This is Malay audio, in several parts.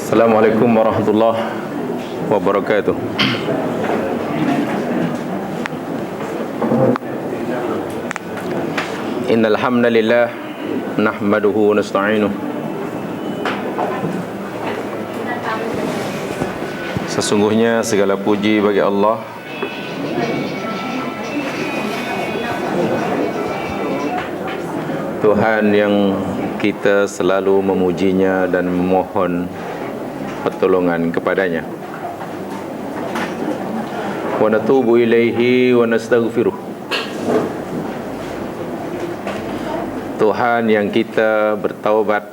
Assalamualaikum warahmatullahi wabarakatuh. Innal hamdalillah nahmaduhu wa nasta'inuh. Sesungguhnya segala puji bagi Allah, Tuhan yang kita selalu memujinya dan memohon pertolongan kepadanya. Wa natubu ilaihi wa nastaghfiruh. Tuhan yang kita bertaubat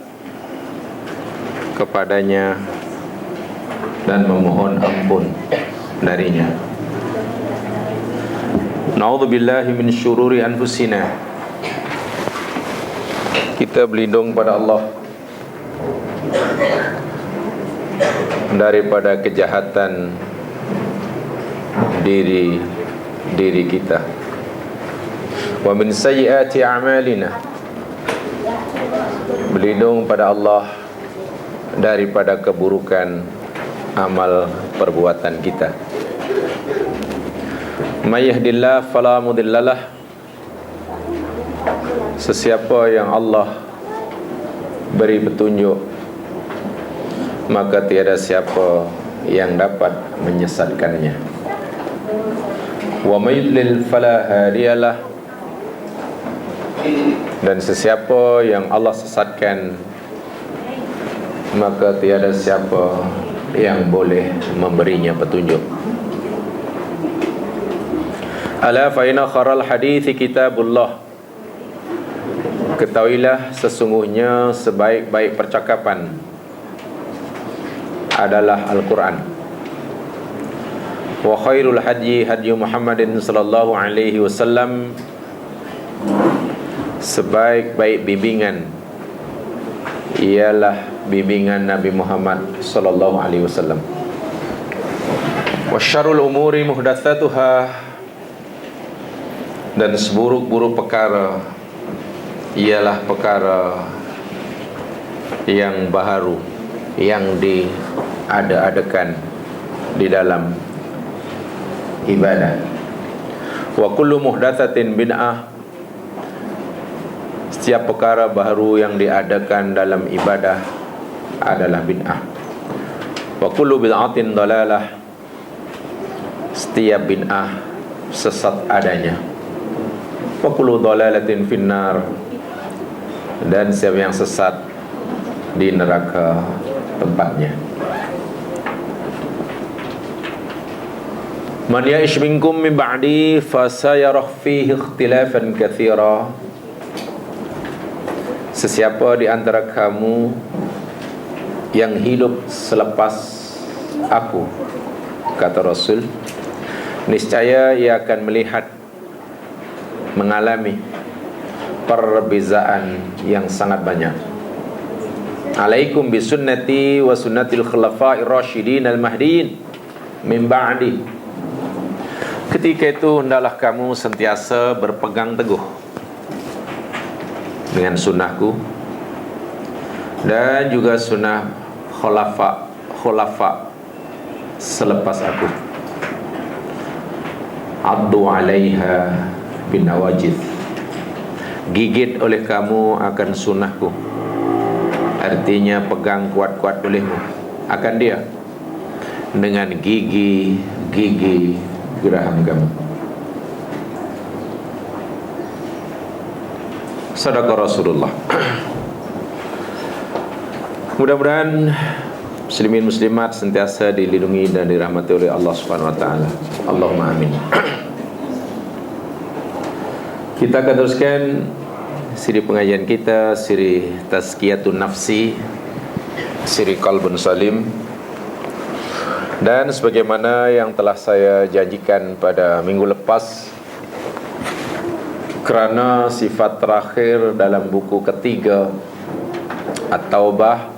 kepadanya dan memohon ampun darinya. Na'udzubillahi min syururi anfusina. Kita berlindung pada Allah daripada kejahatan diri kita. Wa min sayyiati a'malina. Berlindung pada Allah daripada keburukan amal perbuatan kita. May yahdihillahu fala mudhillalah. Sesiapa yang Allah beri petunjuk, maka tiada siapa yang dapat menyesatkannya. Wa may yudlil fala hadiyalah. Dan sesiapa yang Allah sesatkan, maka tiada siapa yang boleh memberinya petunjuk. Ala fa inna kharal hadithi kitabullah. Ketahuilah sesungguhnya sebaik-baik percakapan adalah Al-Quran. Wa khairul hadyi hadyu Muhammadin sallallahu alaihi wasallam. Sebaik-baik bimbingan ialah bimbingan Nabi Muhammad sallallahu alaihi wasallam. Wa syarrul umuri muhdatsatuha. Dan seburuk-buruk perkara ialah perkara yang baharu, yang diada-adakan di dalam ibadah. Wa kullu muhdatsatin bid'ah. Setiap perkara baharu yang diadakan dalam ibadah adalah bid'ah. Wa kullu bid'atin dalalah. Setiap bid'ah sesat adanya. Wa kullu dalalatin finnar. Dan siapa yang sesat di neraka tempatnya. Man ya'ish minkum min ba'di fasayarah fihi ikhtilafan katsira. Sesiapa di antara kamu yang hidup selepas aku, kata Rasul, niscaya ia akan melihat, mengalami perbezaan yang sangat banyak. Alaikum bisunnati wa sunnatil khulafa'ir rasyidin al-mahdiin min ba'di. Ketika itu hendaklah kamu sentiasa berpegang teguh dengan sunnahku dan juga sunnah khulafa selepas aku. Addu 'alaiha bin nawajid. Gigit oleh kamu akan sunnahku. Artinya pegang kuat-kuat olehmu akan dia dengan gigi geraham kamu. Sadaqah Rasulullah. Mudah-mudahan muslimin muslimat sentiasa dilindungi dan dirahmati oleh Allah Subhanahu wa taala. Allahumma amin. Kita akan teruskan siri pengajian kita, siri Tazkiyatun Nafsi, siri Qalbun Salim. Dan sebagaimana yang telah saya janjikan pada minggu lepas, kerana sifat terakhir dalam buku ketiga At-Taubah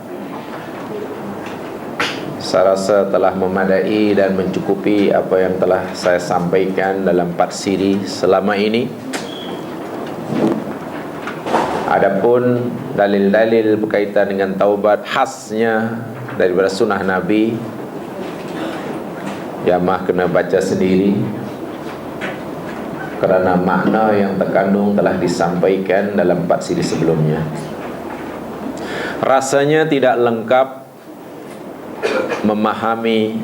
saya rasa telah memadai dan mencukupi apa yang telah saya sampaikan dalam 4 siri selama ini. Adapun dalil-dalil berkaitan dengan taubat, khasnya daripada sunnah Nabi, jamaah kena baca sendiri, kerana makna yang terkandung telah disampaikan dalam 4 siri sebelumnya. Rasanya tidak lengkap memahami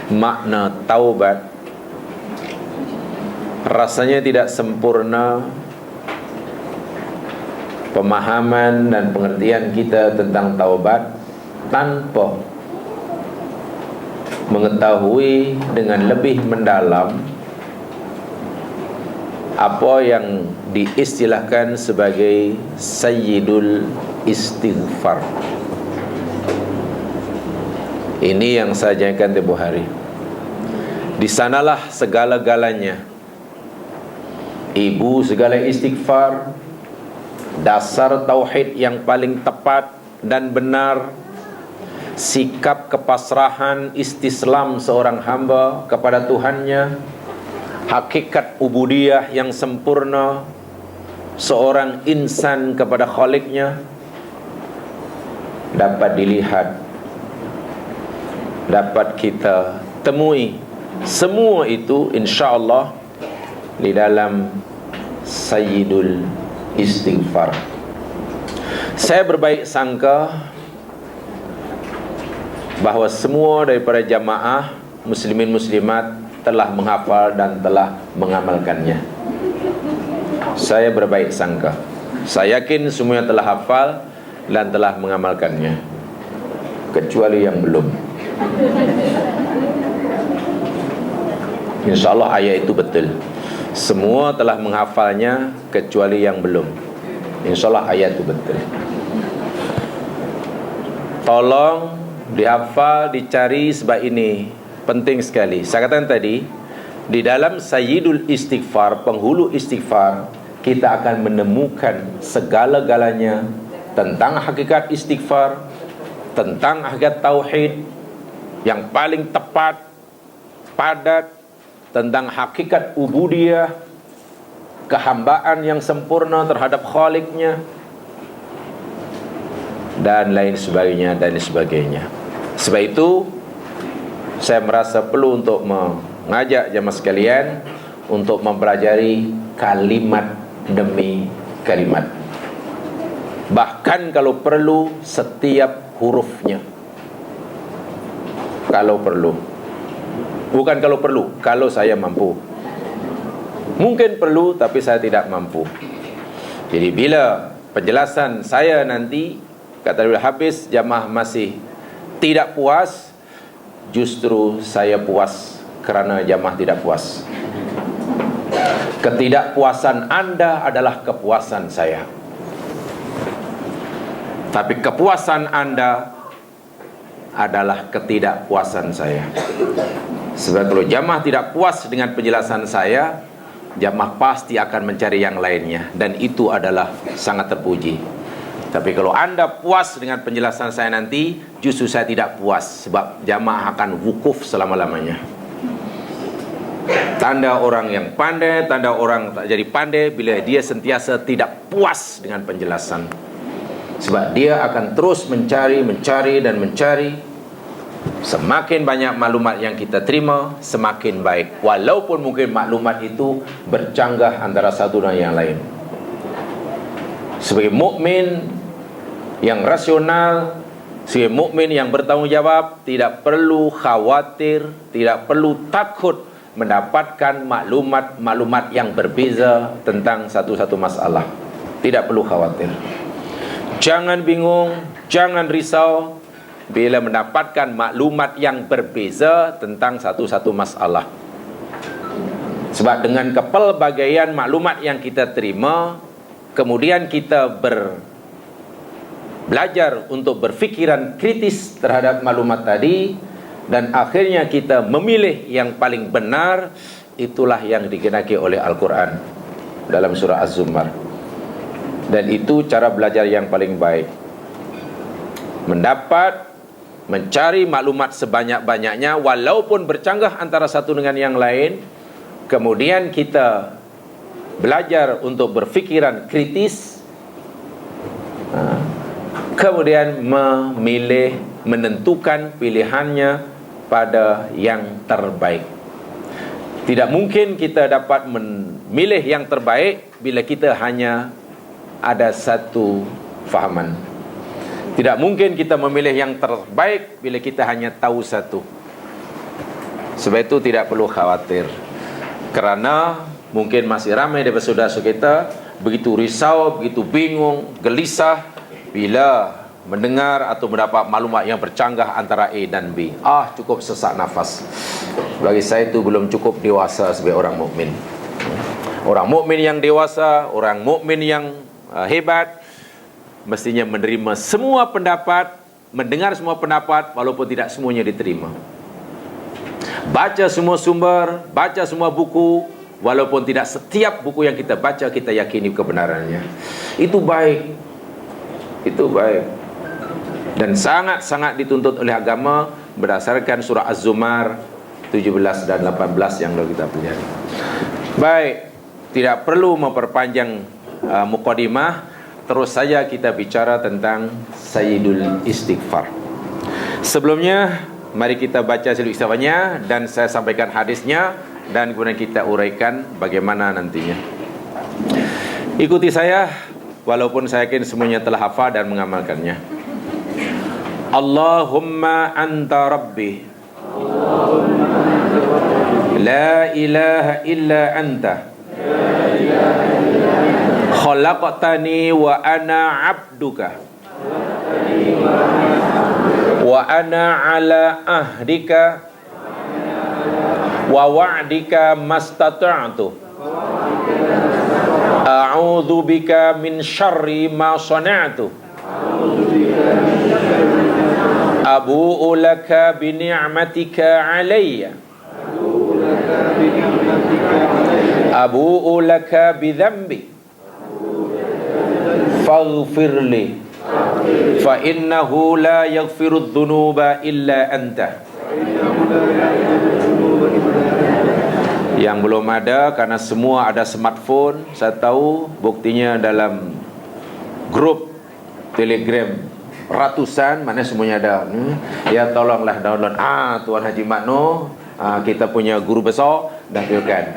makna taubat, rasanya tidak sempurna pemahaman dan pengertian kita tentang taubat tanpa mengetahui dengan lebih mendalam apa yang diistilahkan sebagai Sayyidul Istighfar. Ini yang saya janjikan tempoh hari. Di sanalah segala-galanya, ibu segala istighfar, dasar tauhid yang paling tepat dan benar, sikap kepasrahan istislam seorang hamba kepada Tuhannya, hakikat ubudiyah yang sempurna seorang insan kepada Khaliqnya dapat dilihat, dapat kita temui. Semua itu insya-Allah di dalam Sayyidul Istighfar. Saya berbaik sangka bahawa semua daripada jamaah muslimin muslimat telah menghafal dan telah mengamalkannya. Saya berbaik sangka, saya yakin semuanya telah hafal dan telah mengamalkannya, kecuali yang belum. InsyaAllah ayat itu betul, semua telah menghafalnya kecuali yang belum. InsyaAllah ayat itu betul. Tolong dihafal, dicari, sebab ini penting sekali. Saya katakan tadi, di dalam Sayyidul Istighfar, penghulu istighfar, kita akan menemukan segala-galanya tentang hakikat istighfar, tentang hakikat tauhid yang paling tepat, padat, tentang hakikat ubudiyah, kehambaan yang sempurna terhadap Khaliqnya, dan lain sebagainya, dan sebagainya. Sebab itu saya merasa perlu untuk mengajak jemaah sekalian untuk mempelajari kalimat demi kalimat, bahkan kalau perlu setiap hurufnya. Kalau perlu, bukan kalau perlu, kalau saya mampu. Mungkin perlu tapi saya tidak mampu. Jadi bila penjelasan saya nanti kata bila habis jamaah masih tidak puas, justru saya puas kerana jamaah tidak puas. Ketidakpuasan Anda adalah kepuasan saya, tapi kepuasan Anda adalah ketidakpuasan saya. Sebab kalau jamaah tidak puas dengan penjelasan saya, jamaah pasti akan mencari yang lainnya, dan itu adalah sangat terpuji. Tapi kalau Anda puas dengan penjelasan saya nanti, justru saya tidak puas, sebab jamaah akan wukuf selama-lamanya. Tanda orang yang pandai, tanda orang tak jadi pandai bila dia sentiasa tidak puas dengan penjelasan. Sebab dia akan terus mencari dan mencari. Semakin banyak maklumat yang kita terima, semakin baik, walaupun mungkin maklumat itu bercanggah antara satu dan yang lain. Sebagai mukmin yang rasional, sebagai mukmin yang bertanggungjawab, tidak perlu khawatir, tidak perlu takut mendapatkan maklumat yang berbeza tentang satu-satu masalah. Tidak perlu khawatir. Jangan bingung, jangan risau bila mendapatkan maklumat yang berbeza tentang satu-satu masalah. Sebab dengan kepelbagaian maklumat yang kita terima, kemudian kita belajar untuk berfikiran kritis terhadap maklumat tadi, dan akhirnya kita memilih yang paling benar. Itulah yang dikenaki oleh Al-Quran dalam surah Az-Zumar. Dan itu cara belajar yang paling baik. Mencari maklumat sebanyak-banyaknya, walaupun bercanggah antara satu dengan yang lain. Kemudian kita belajar untuk berfikiran kritis, kemudian memilih menentukan pilihannya pada yang terbaik. Tidak mungkin kita dapat memilih yang terbaik bila kita hanya ada satu fahaman. Tidak mungkin kita memilih yang terbaik bila kita hanya tahu satu. Sebab itu tidak perlu khawatir, kerana mungkin masih ramai daripada saudara kita begitu risau, begitu bingung, gelisah bila mendengar atau mendapat maklumat yang bercanggah antara A dan B. Cukup sesak nafas. Bagi saya itu belum cukup dewasa sebagai orang mukmin. Orang mukmin yang dewasa, orang mukmin yang hebat, mestinya menerima semua pendapat, mendengar semua pendapat walaupun tidak semuanya diterima. Baca semua sumber, baca semua buku, walaupun tidak setiap buku yang kita baca kita yakini kebenarannya. Itu baik. Itu baik. Dan sangat-sangat dituntut oleh agama berdasarkan surah Az-Zumar 17 dan 18 yang lalu kita pelajari. Baik, tidak perlu memperpanjang mukadimah. Terus saja kita bicara tentang Sayyidul Istighfar. Sebelumnya, mari kita baca Sayyidul Istighfarnya dan saya sampaikan hadisnya dan kemudian kita uraikan bagaimana nantinya. Ikuti saya, walaupun saya yakin semuanya telah hafal dan mengamalkannya. Allahumma anta rabbi, la ilaha illa anta, khalaqtani wa ana abduka, wa ana ala ahdika wa wa'dika mastata'tu, a'udzu bika min syarri ma sana'tu, abu'u laka bi ni'matika alayya, abu'u laka bi dhanbi faghfirli fa innahu la yaghfiru dhunuba illa anta. Yang belum ada, karena semua ada smartphone, saya tahu buktinya dalam grup Telegram ratusan, mana semuanya ada. Ya tolonglah download. Tuan Haji Makno, kita punya guru besar dah pilkan.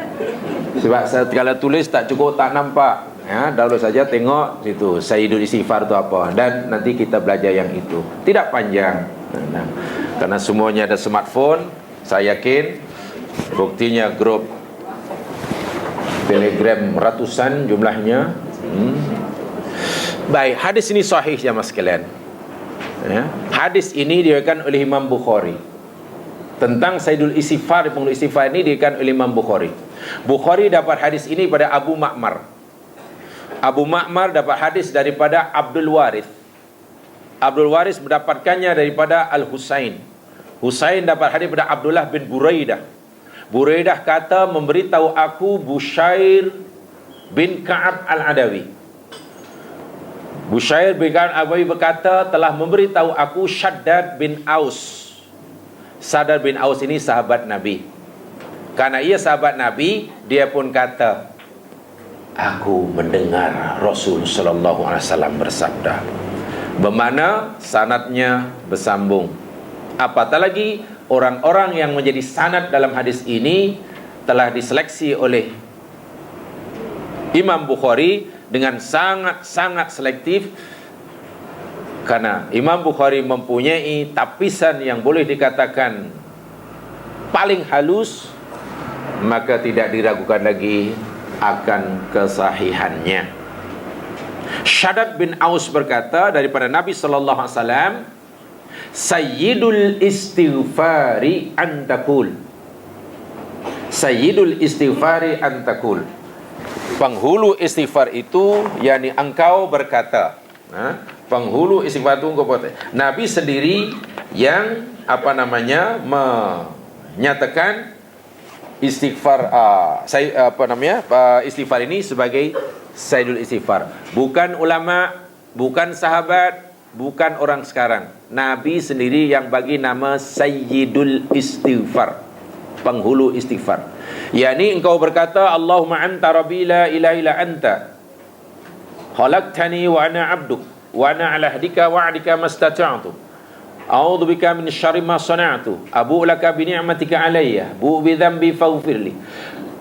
Sebab saya kalau tulis tak cukup, tak nampak. Download saja, tengok situ Sayyidul Istighfar itu apa, dan nanti kita belajar yang itu. Tidak panjang. Karena semuanya ada smartphone, saya yakin buktinya grup Telegram ratusan jumlahnya. Baik, hadis ini sahih jemaah sekalian. Hadis ini diriwayatkan oleh Imam Bukhari. Tentang Sayyidul Istighfar, penghulu istighfar ini diriwayatkan oleh Imam Bukhari. Bukhari dapat hadis ini pada Abu Ma'mar. Abu Ma'mar dapat hadis daripada Abdul Warith. Abdul Warith mendapatkannya daripada Al-Husain. Husain dapat hadis daripada Abdullah bin Buraidah. Buraidah kata, memberitahu aku Bushair bin Ka'ab Al-Adawi. Bushair bin Ka'ab Al-Adawi berkata, telah memberitahu aku Shaddad bin Aus. Shaddad bin Aus ini sahabat Nabi. Karena ia sahabat Nabi, dia pun kata, aku mendengar Rasul sallallahu alaihi wasallam bersabda. Bermakna sanadnya bersambung. Apatah lagi orang-orang yang menjadi sanad dalam hadis ini telah diseleksi oleh Imam Bukhari dengan sangat-sangat selektif, karena Imam Bukhari mempunyai tapisan yang boleh dikatakan paling halus, maka tidak diragukan lagi akan kesahihannya. Shaddad bin Aus berkata daripada Nabi sallallahu alaihi wasallam, Sayyidul istighfari antakul, Sayyidul istighfari antakul, penghulu istighfar itu yakni engkau berkata. Penghulu istighfar itu engkau berkata. Nabi sendiri yang menyatakan istighfar istighfar ini sebagai Sayyidul Istighfar. Bukan ulama, bukan sahabat, bukan orang sekarang. Nabi sendiri yang bagi nama Sayyidul Istighfar, penghulu istighfar. yakni engkau berkata, Allahumma anta rabbi la ilaha illa anta khalaqtani wa ana abduk wa ana ala ahdika wa adika mastata'tu a'udzubika min syarri ma sana'tu, abu'u laka bi ni'matika alayya, bu'u bi dhanbi faghfirli,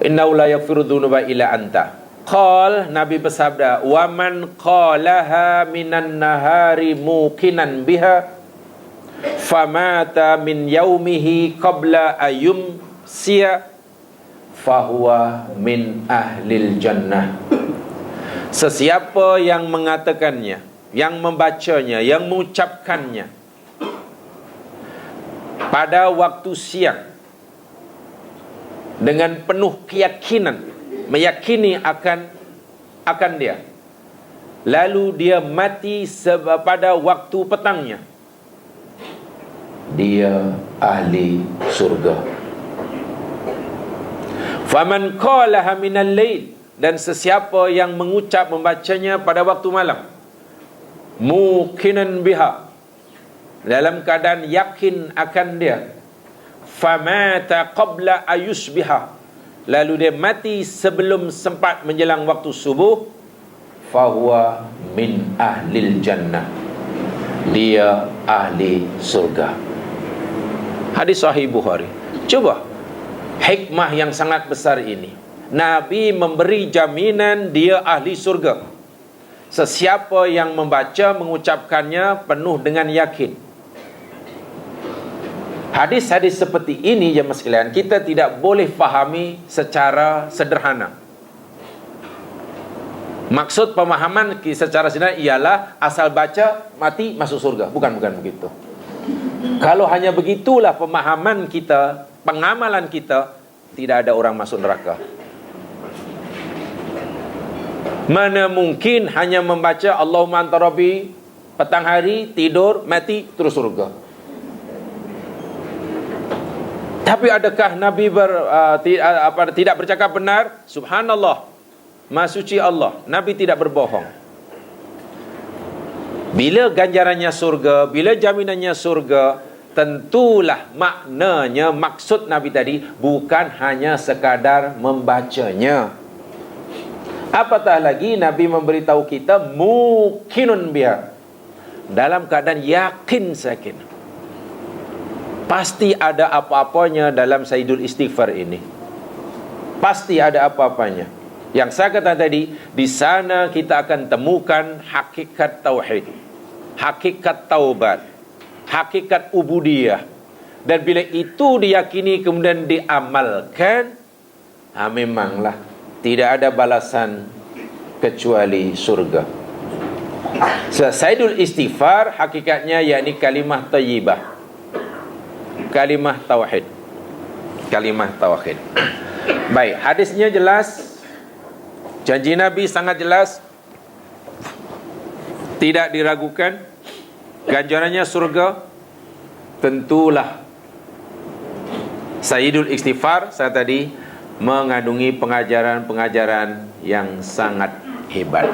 innahu la yaghfiru dzunuba illa anta. Qal, Nabi bersabda, wa man qalaha minan nahari muqinan biha famata min yaumihi qabla ayum siya fahuwa min ahlil jannah. Sesiapa yang mengatakannya, yang membacanya, yang mengucapkannya pada waktu siang dengan penuh keyakinan, meyakini akan dia, lalu dia mati pada waktu petangnya, dia ahli surga. Faman qalaha minal lail, dan sesiapa yang mengucap membacanya pada waktu malam, muqinan biha, dalam keadaan yakin akan dia, famata qabla ayusbiha, lalu dia mati sebelum sempat menjelang waktu subuh, fahuwa min ahlil jannah, dia ahli surga. Hadis sahih Bukhari. Coba hikmah yang sangat besar ini. Nabi memberi jaminan dia ahli surga. Sesiapa yang membaca, mengucapkannya penuh dengan yakin. Hadis-hadis seperti ini, jemaah sekalian, kita tidak boleh fahami secara sederhana. Maksud pemahaman secara sederhana ialah asal baca mati masuk surga. Bukan begitu. Kalau hanya begitulah pemahaman kita, pengamalan kita, tidak ada orang masuk neraka. Mana mungkin hanya membaca Allahumma anta rabbi petang hari, tidur, mati, terus surga. Tapi adakah Nabi tidak bercakap benar? Subhanallah, Maha suci Allah, Nabi tidak berbohong. Bila ganjarannya surga, bila jaminannya surga, tentulah maknanya, maksud Nabi tadi bukan hanya sekadar membacanya. Apatah lagi Nabi memberitahu kita muqinun biha, dalam keadaan yakin sakin. Pasti ada apa-apanya dalam Sayyidul Istighfar ini. Pasti ada apa-apanya. Yang saya katakan tadi, di sana kita akan temukan hakikat tauhid, hakikat taubat, hakikat ubudiyah. Dan bila itu diyakini kemudian diamalkan, memanglah tidak ada balasan kecuali surga. Sayyidul Istighfar hakikatnya yakni kalimah thayyibah, kalimah tauhid, kalimah tauhid. Baik, hadisnya jelas, janji Nabi sangat jelas, tidak diragukan, ganjarannya surga. Tentulah Sayyidul Istighfar saya tadi mengandungi pengajaran-pengajaran yang sangat hebat.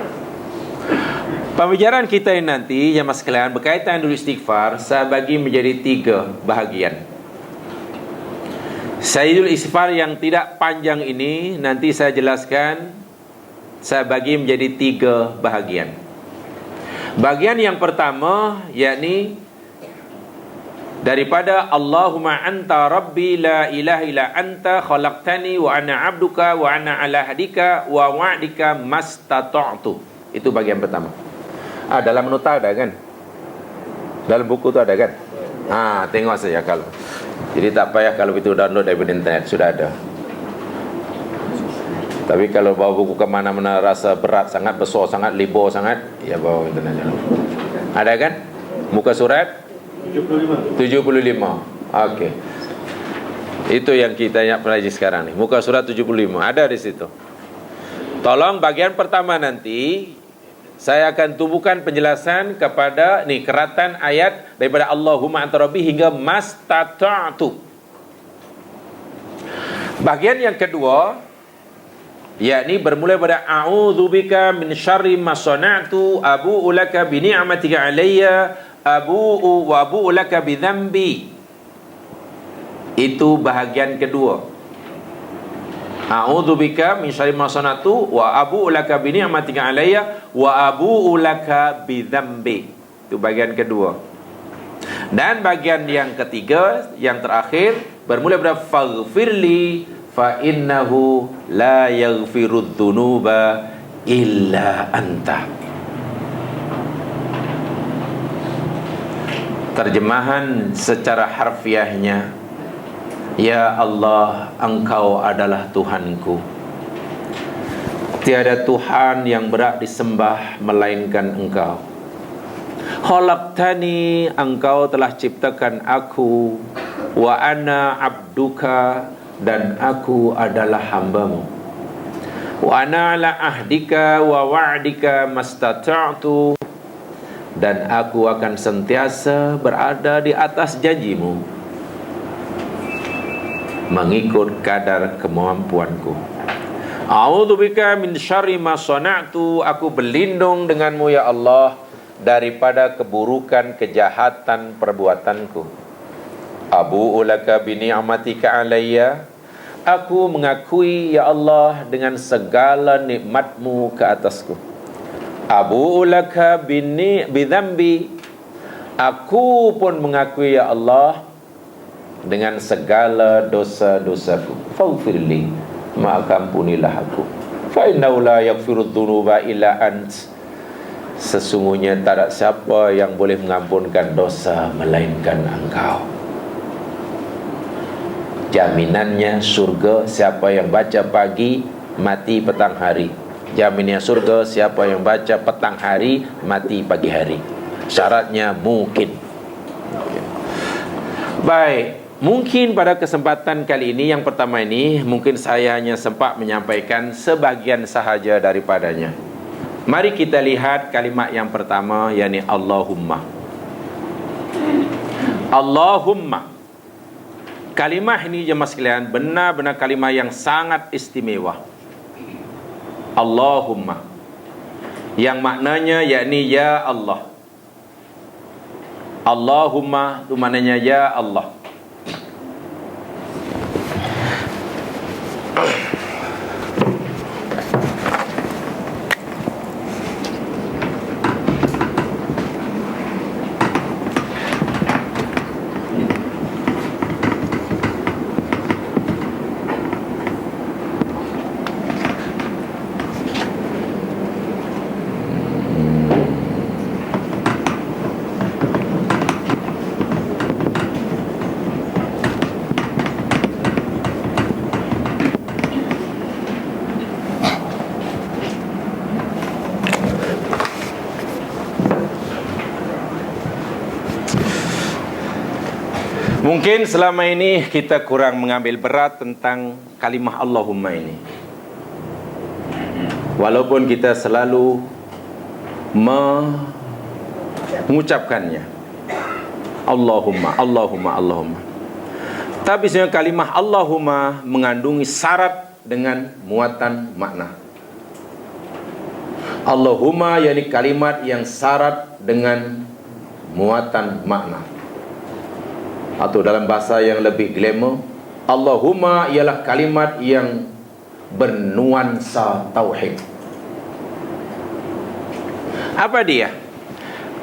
Pembicaraan kita ini nanti, jemaah sekalian, berkaitan dengan istighfar, saya bagi menjadi 3 bahagian. Sayyidul Istighfar yang tidak panjang ini nanti saya jelaskan, saya bagi menjadi 3 bahagian. Bahagian yang pertama yakni daripada Allahumma anta rabbi la ilaha illa anta khalaqtani wa ana abduka wa ana ala hadika wa wa'dika mastata'tu. Itu bagian pertama. Dalam nota ada kan? Dalam buku tu ada kan? Tengok saja kalau. Jadi tak payah kalau itu download dari internet, sudah ada. Tapi kalau bawa buku ke mana-mana rasa berat sangat, besar sangat, libur sangat, ya bawa internet dulu. Ada kan? Muka surat 75. Okey. Itu yang kita nak pelajari sekarang ni. Muka surat 75 ada di situ. Tolong bagian pertama nanti saya akan tumbuhkan penjelasan kepada keratan ayat daripada Allahumma anta rabbi hingga mastata'tu. Bagian yang kedua yakni bermula pada a'udzubika min syarri ma sana'tu abu'u laka bi ni'matika alayya abu'u wa abu'u laka bi dhanbi. Itu bahagian kedua. A'udzubika min syarri ma sana'tu wa abu'u laka bi ni'matika alayya wa abu'u laka bi dhanbi. Itu bahagian kedua. Dan bagian yang ketiga, yang terakhir, bermula pada faghfirli fa innahu la yaghfirudz dzunuba illa anta. Terjemahan secara harfiahnya, ya Allah, Engkau adalah Tuhanku. Tiada Tuhan yang berhak disembah melainkan Engkau. Khalaqtani, Engkau telah ciptakan aku. Wa ana abduka, dan aku adalah hambamu. Wa ana ala ahdika wa wa'dika mastata'tu, dan aku akan sentiasa berada di atas janjimu mengikut kadar kemampuanku. A'udzubika min syarri ma sana'tu, aku berlindung denganmu ya Allah daripada keburukan kejahatan perbuatanku. Abu'u laka bi ni'matika alayya, aku mengakui ya Allah dengan segala nikmatmu ke atasku. Abu'u laka bidzambi, aku pun mengakui ya Allah dengan segala dosa-dosaku. Faghfirli, maka ampunilah aku. Fa innahu la yaghfirudz dzunuba illa ant, sesungguhnya tak ada siapa yang boleh mengampunkan dosa melainkan Engkau. Jaminannya surga siapa yang baca pagi, mati petang hari. Jaminnya surga siapa yang baca petang hari, mati pagi hari. Syaratnya mungkin. Baik, mungkin pada kesempatan kali ini, yang pertama ini, mungkin saya hanya sempat menyampaikan sebahagian sahaja daripadanya. Mari kita lihat kalimat yang pertama, yakni Allahumma. Allahumma. Kalimah ini jemaah sekalian benar-benar kalimah yang sangat istimewa. Allahumma, yang maknanya yakni ya Allah. Allahumma itu maknanya ya Allah. Mungkin selama ini kita kurang mengambil berat tentang kalimah Allahumma ini. Walaupun kita selalu mengucapkannya, Allahumma, Allahumma, Allahumma. Tapi sebenarnya kalimah Allahumma mengandungi syarat dengan muatan makna. Allahumma yakni kalimat yang syarat dengan muatan makna. Atau dalam bahasa yang lebih glamour, Allahumma ialah kalimat yang bernuansa tauhid. Apa dia?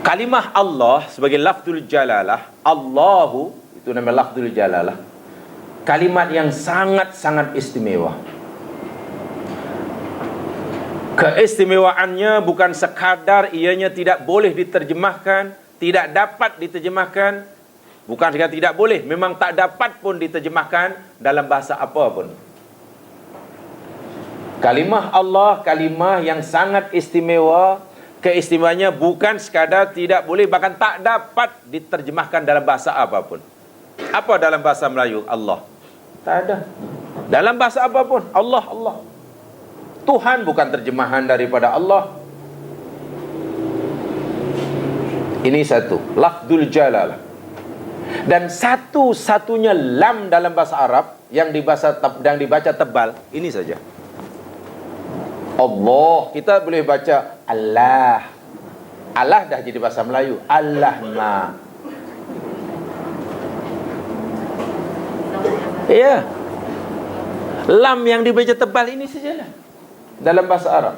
Kalimah Allah sebagai lafzul jalalah, Allahu itu nama lafzul jalalah, kalimat yang sangat-sangat istimewa. Keistimewaannya bukan sekadar ianya tidak boleh diterjemahkan, tidak dapat diterjemahkan. Bukan sekadar tidak boleh, memang tak dapat pun diterjemahkan dalam bahasa apa pun. Kalimah Allah, kalimah yang sangat istimewa. Keistimewaannya bukan sekadar tidak boleh, bahkan tak dapat diterjemahkan dalam bahasa apapun. Apa dalam bahasa Melayu? Allah. Tak ada. Dalam bahasa apapun, Allah, Allah. Tuhan bukan terjemahan daripada Allah. Ini satu, lafzul jalalah. Dan satu-satunya lam dalam bahasa Arab yang dibaca tebal, ini saja. Allah, kita boleh baca Allah. Allah dah jadi bahasa Melayu. Allah ma. Ya. Lam yang dibaca tebal ini sajalah dalam bahasa Arab.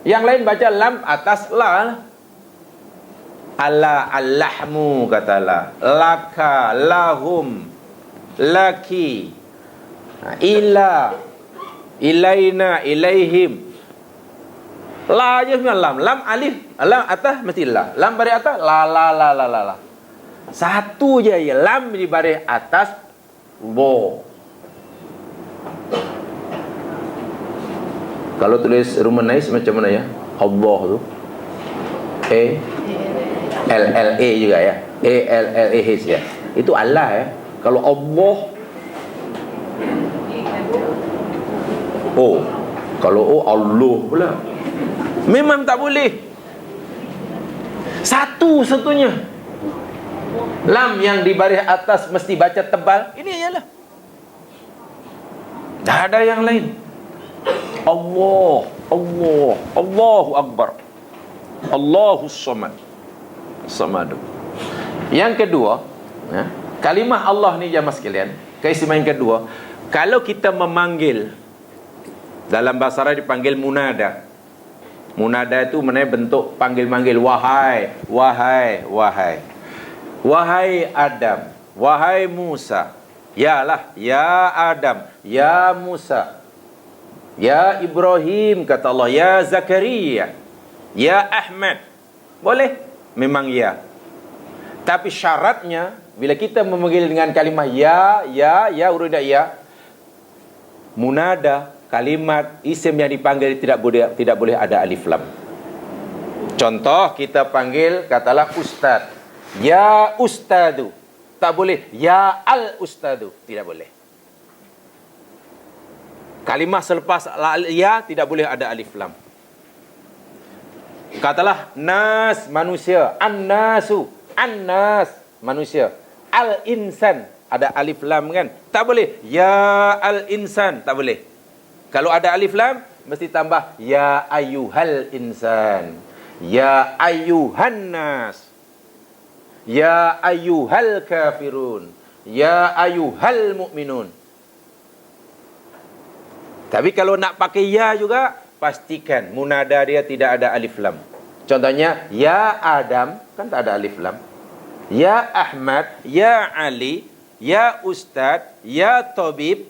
Yang lain baca lam atas la. Ala allahmu katalah, laka, lahum, laki, ila, ilaina, ilaihim. La je dengan lam. Lam alif, lam atas mesti la. Lam baris atas la. Satu je ya, lam di baris atas bo. Kalau tulis Romanais macam mana ya? Allah tu A juga ya. ALLAH ya. Itu Allah ya. Kalau Allah kalau Allah pula memang tak boleh. Satu-satunya lam yang di baris atas mesti baca tebal. Ini ajalah. Tak ada yang lain. Allahu Akbar. Allahus Samad. Samad. Yang kedua, kalimah Allah ni jamaah sekalian, keistimewaan kedua, kalau kita memanggil, dalam bahasa Arab dipanggil munada. Munada itu maknanya bentuk panggil-manggil, wahai, wahai, wahai. Wahai Adam, wahai Musa. Yalah, ya Adam, ya Musa, ya Ibrahim kata Allah, ya Zakaria, ya Ahmad. Boleh? Memang ya. Tapi syaratnya bila kita memanggil dengan kalimah ya, huruf ya, munada, kalimat isim yang dipanggil tidak boleh ada alif lam. Contoh kita panggil katalah ustaz, ya ustadu, tak boleh ya al ustadu, tidak boleh. Kalimah selepas ya tidak boleh ada alif lam. Katalah nas, manusia, an-nasu, an-nas, manusia, al-insan, ada alif lam kan? Tak boleh ya al-insan, tak boleh. Kalau ada alif lam mesti tambah ya ayyuhal insan, ya ayyuhan nas, ya ayyuhal kafirun, ya ayyuhal mu'minun. Tapi kalau nak pakai ya juga, pastikan munada dia tidak ada alif lam. Contohnya ya Adam, kan tak ada alif lam. Ya Ahmad, ya Ali, ya Ustaz, ya Tabib.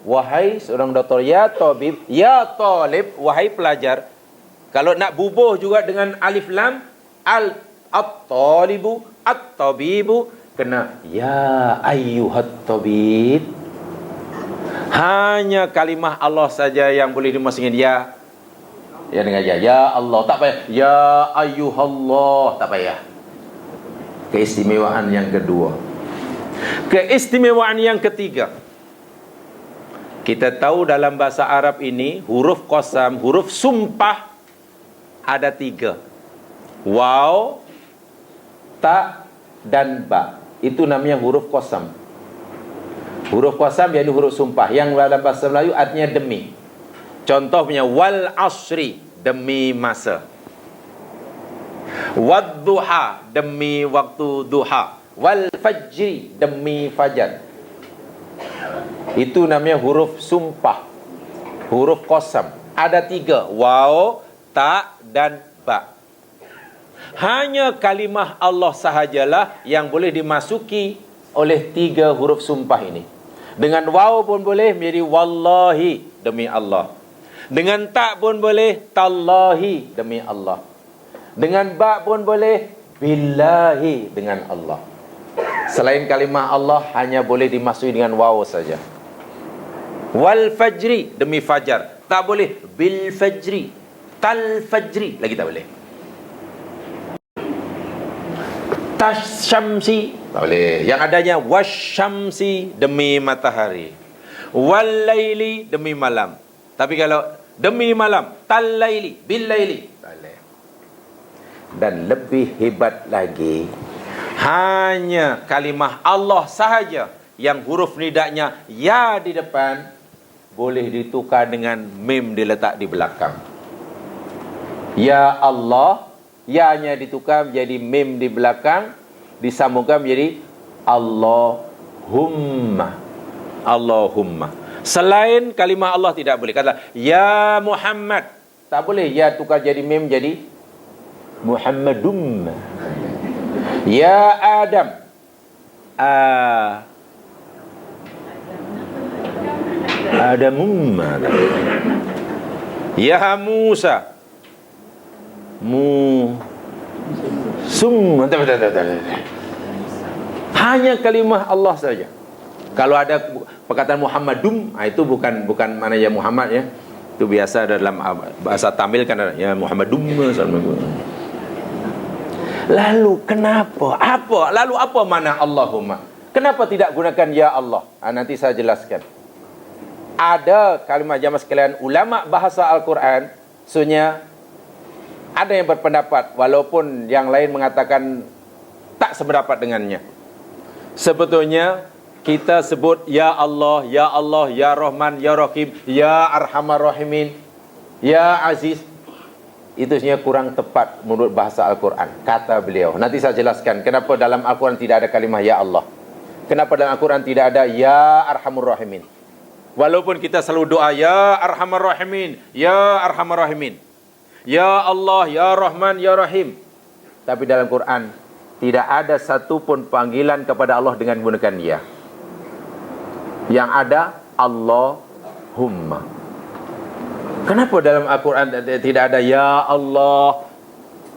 Wahai seorang doktor, ya Tabib, ya Talib, wahai pelajar. Kalau nak bubuh juga dengan alif lam, at-talibu, at-tabibu, kena ya ayyuhat tabib. Hanya kalimah Allah saja yang boleh dimasukkan ya. Ya dengan ya Allah, tak payah ya ayyuhallah, tak payah. Keistimewaan yang kedua. Keistimewaan yang ketiga, kita tahu dalam bahasa Arab ini huruf qasam, huruf sumpah ada 3. Waw, ta, dan ba. Itu namanya huruf qasam. Huruf qasam yakni huruf sumpah yang dalam bahasa Melayu artinya demi. Contohnya wal asri, demi masa. Wad duha, demi waktu duha. Wal fajri, demi fajar. Itu namanya huruf sumpah, huruf qasam. Ada 3, waw, ta, dan ba. Hanya kalimah Allah sahajalah yang boleh dimasuki oleh 3 huruf sumpah ini. Dengan waw pun boleh menjadi wallahi, demi Allah. Dengan ta pun boleh tallahi, demi Allah. Dengan ba pun boleh billahi, dengan Allah. Selain kalimah Allah hanya boleh dimasuki dengan waw saja. Wal fajri, demi fajar. Tak boleh bil fajri, tal fajri, lagi tak boleh. Tasyamsi, tak boleh. Yang adanya wasyamsi, demi matahari. Wal laili, demi malam. Tapi kalau demi malam, tal laili, bil laili, tak boleh. Dan lebih hebat lagi, hanya kalimah Allah sahaja yang huruf nidanya ya di depan boleh ditukar dengan mim diletak di belakang. Ya Allah, ya-nya ditukar menjadi mim di belakang, disambungkan menjadi Allahumma. Allahumma. Selain kalimah Allah tidak boleh. Kata ya Muhammad, tak boleh ya tukar jadi mim jadi Muhammadum. Ya Adam. Adamum. Ya Musa. Hanya kalimah Allah saja. Kalau ada perkataan Muhammadum, itu bukan mana ya Muhammad ya. Itu biasa dalam bahasa Tamil kan ada, ya Muhammadum. Lalu kenapa? Lalu apa mana Allahumma? Kenapa tidak gunakan ya Allah? Nanti saya jelaskan. Ada kalimat jamaah sekalian, ulama bahasa Al-Quran sebenarnya ada yang berpendapat, walaupun yang lain mengatakan tak sependapat dengannya. Sebetulnya kita sebut ya Allah, ya Allah, ya Rahman, ya Rahim, ya Arhamar Rahimin, ya Aziz, itu sebenarnya kurang tepat menurut bahasa Al-Quran, kata beliau. Nanti saya jelaskan kenapa dalam Al-Quran tidak ada kalimah ya Allah, kenapa dalam Al-Quran tidak ada ya Arhamur Rahimin. Walaupun kita selalu doa ya Arhamar Rahimin, ya Arhamar Rahimin, ya Allah, ya Rahman, ya Rahim, tapi dalam Quran tidak ada satupun panggilan kepada Allah dengan menggunakan ya. Yang ada Allahumma. Kenapa dalam Al-Quran tidak ada ya Allah,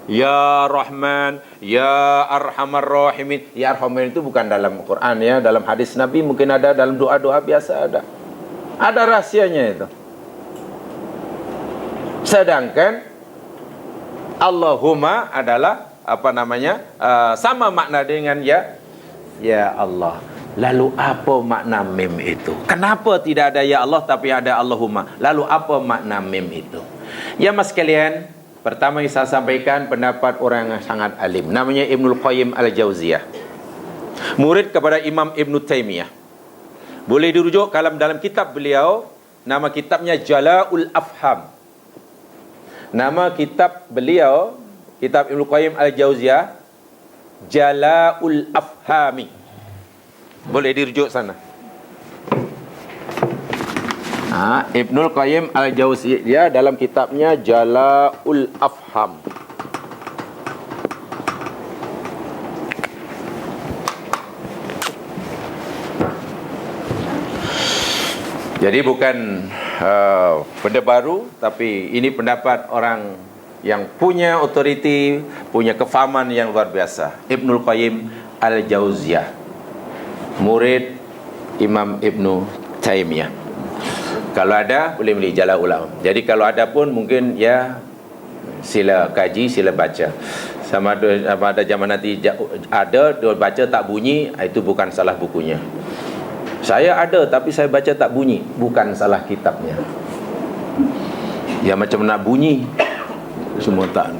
ya Rahman, ya Arhamar Rahimin? Ya Arhamar itu bukan dalam Quran ya, dalam hadis Nabi mungkin ada, dalam doa-doa biasa ada. Ada rahsianya itu. Sedangkan Allahumma adalah sama makna dengan ya Allah. Lalu apa makna mim itu? Kenapa tidak ada ya Allah tapi ada Allahumma? Lalu apa makna mim itu? Ya mas sekalian, pertama yang saya sampaikan pendapat orang yang sangat alim, namanya Ibnul Qayyim Al-Jauziyah, murid kepada Imam Ibn Taymiyah. Boleh dirujuk dalam kitab beliau, nama kitabnya Jala'ul Afham. Nama kitab beliau, kitab Ibnu Qayyim Al-Jauziyah, Jala'ul Afhami. Boleh dirujuk sana. Ibnu Qayyim Al-Jauziyah dalam kitabnya Jala'ul Afham. Jadi bukan benda baru, tapi ini pendapat orang yang punya otoriti, punya kefahaman yang luar biasa. Ibnul Qayyim Al-Jauziyah, murid Imam Ibnu Taimiyah. Kalau ada, boleh beli Jala'ul Afham. Jadi kalau ada pun mungkin ya sila kaji, sila baca. Sama ada zaman nanti ada, dia baca tak bunyi, itu bukan salah bukunya. Saya ada tapi saya baca tak bunyi, bukan salah kitabnya. Ya macam nak bunyi, semua tak.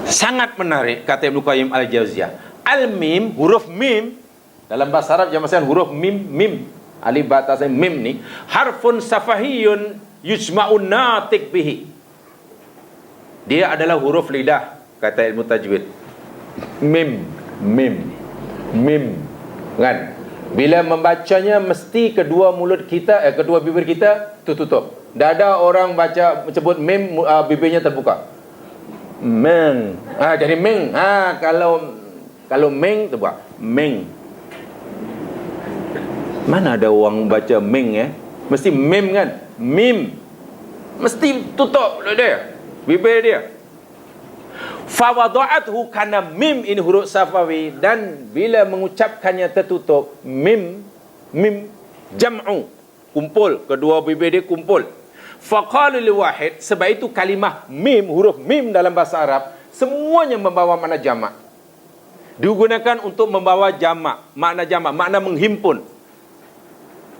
Sangat menarik kata Ibnu Qayyim Al-Jauziyah. Al-mim, huruf mim dalam bahasa Arab jamaah huruf mim, alif ba ta mim ni harfun safahiyun yujma'un natiq bihi. Dia adalah huruf lidah kata ilmu tajwid. Mim kan? Bila membacanya mesti kedua mulut kita, kedua bibir kita tutup. Tak ada orang baca sebut mim bibirnya terbuka. Meng. Jadi meng. Kalau meng terbuka. Meng. Mana ada orang baca meng Mesti mim kan? Mim. Mesti tutup dia. Bibir dia. Fawada'athu kana mim ini huruf safawi, dan bila mengucapkannya tertutup mim jam'u, kumpul, kedua bibir dia kumpul. Faqala li wahid, sebab itu kalimah mim, huruf mim dalam bahasa Arab semuanya membawa makna jamak. Digunakan untuk membawa jamak, makna menghimpun.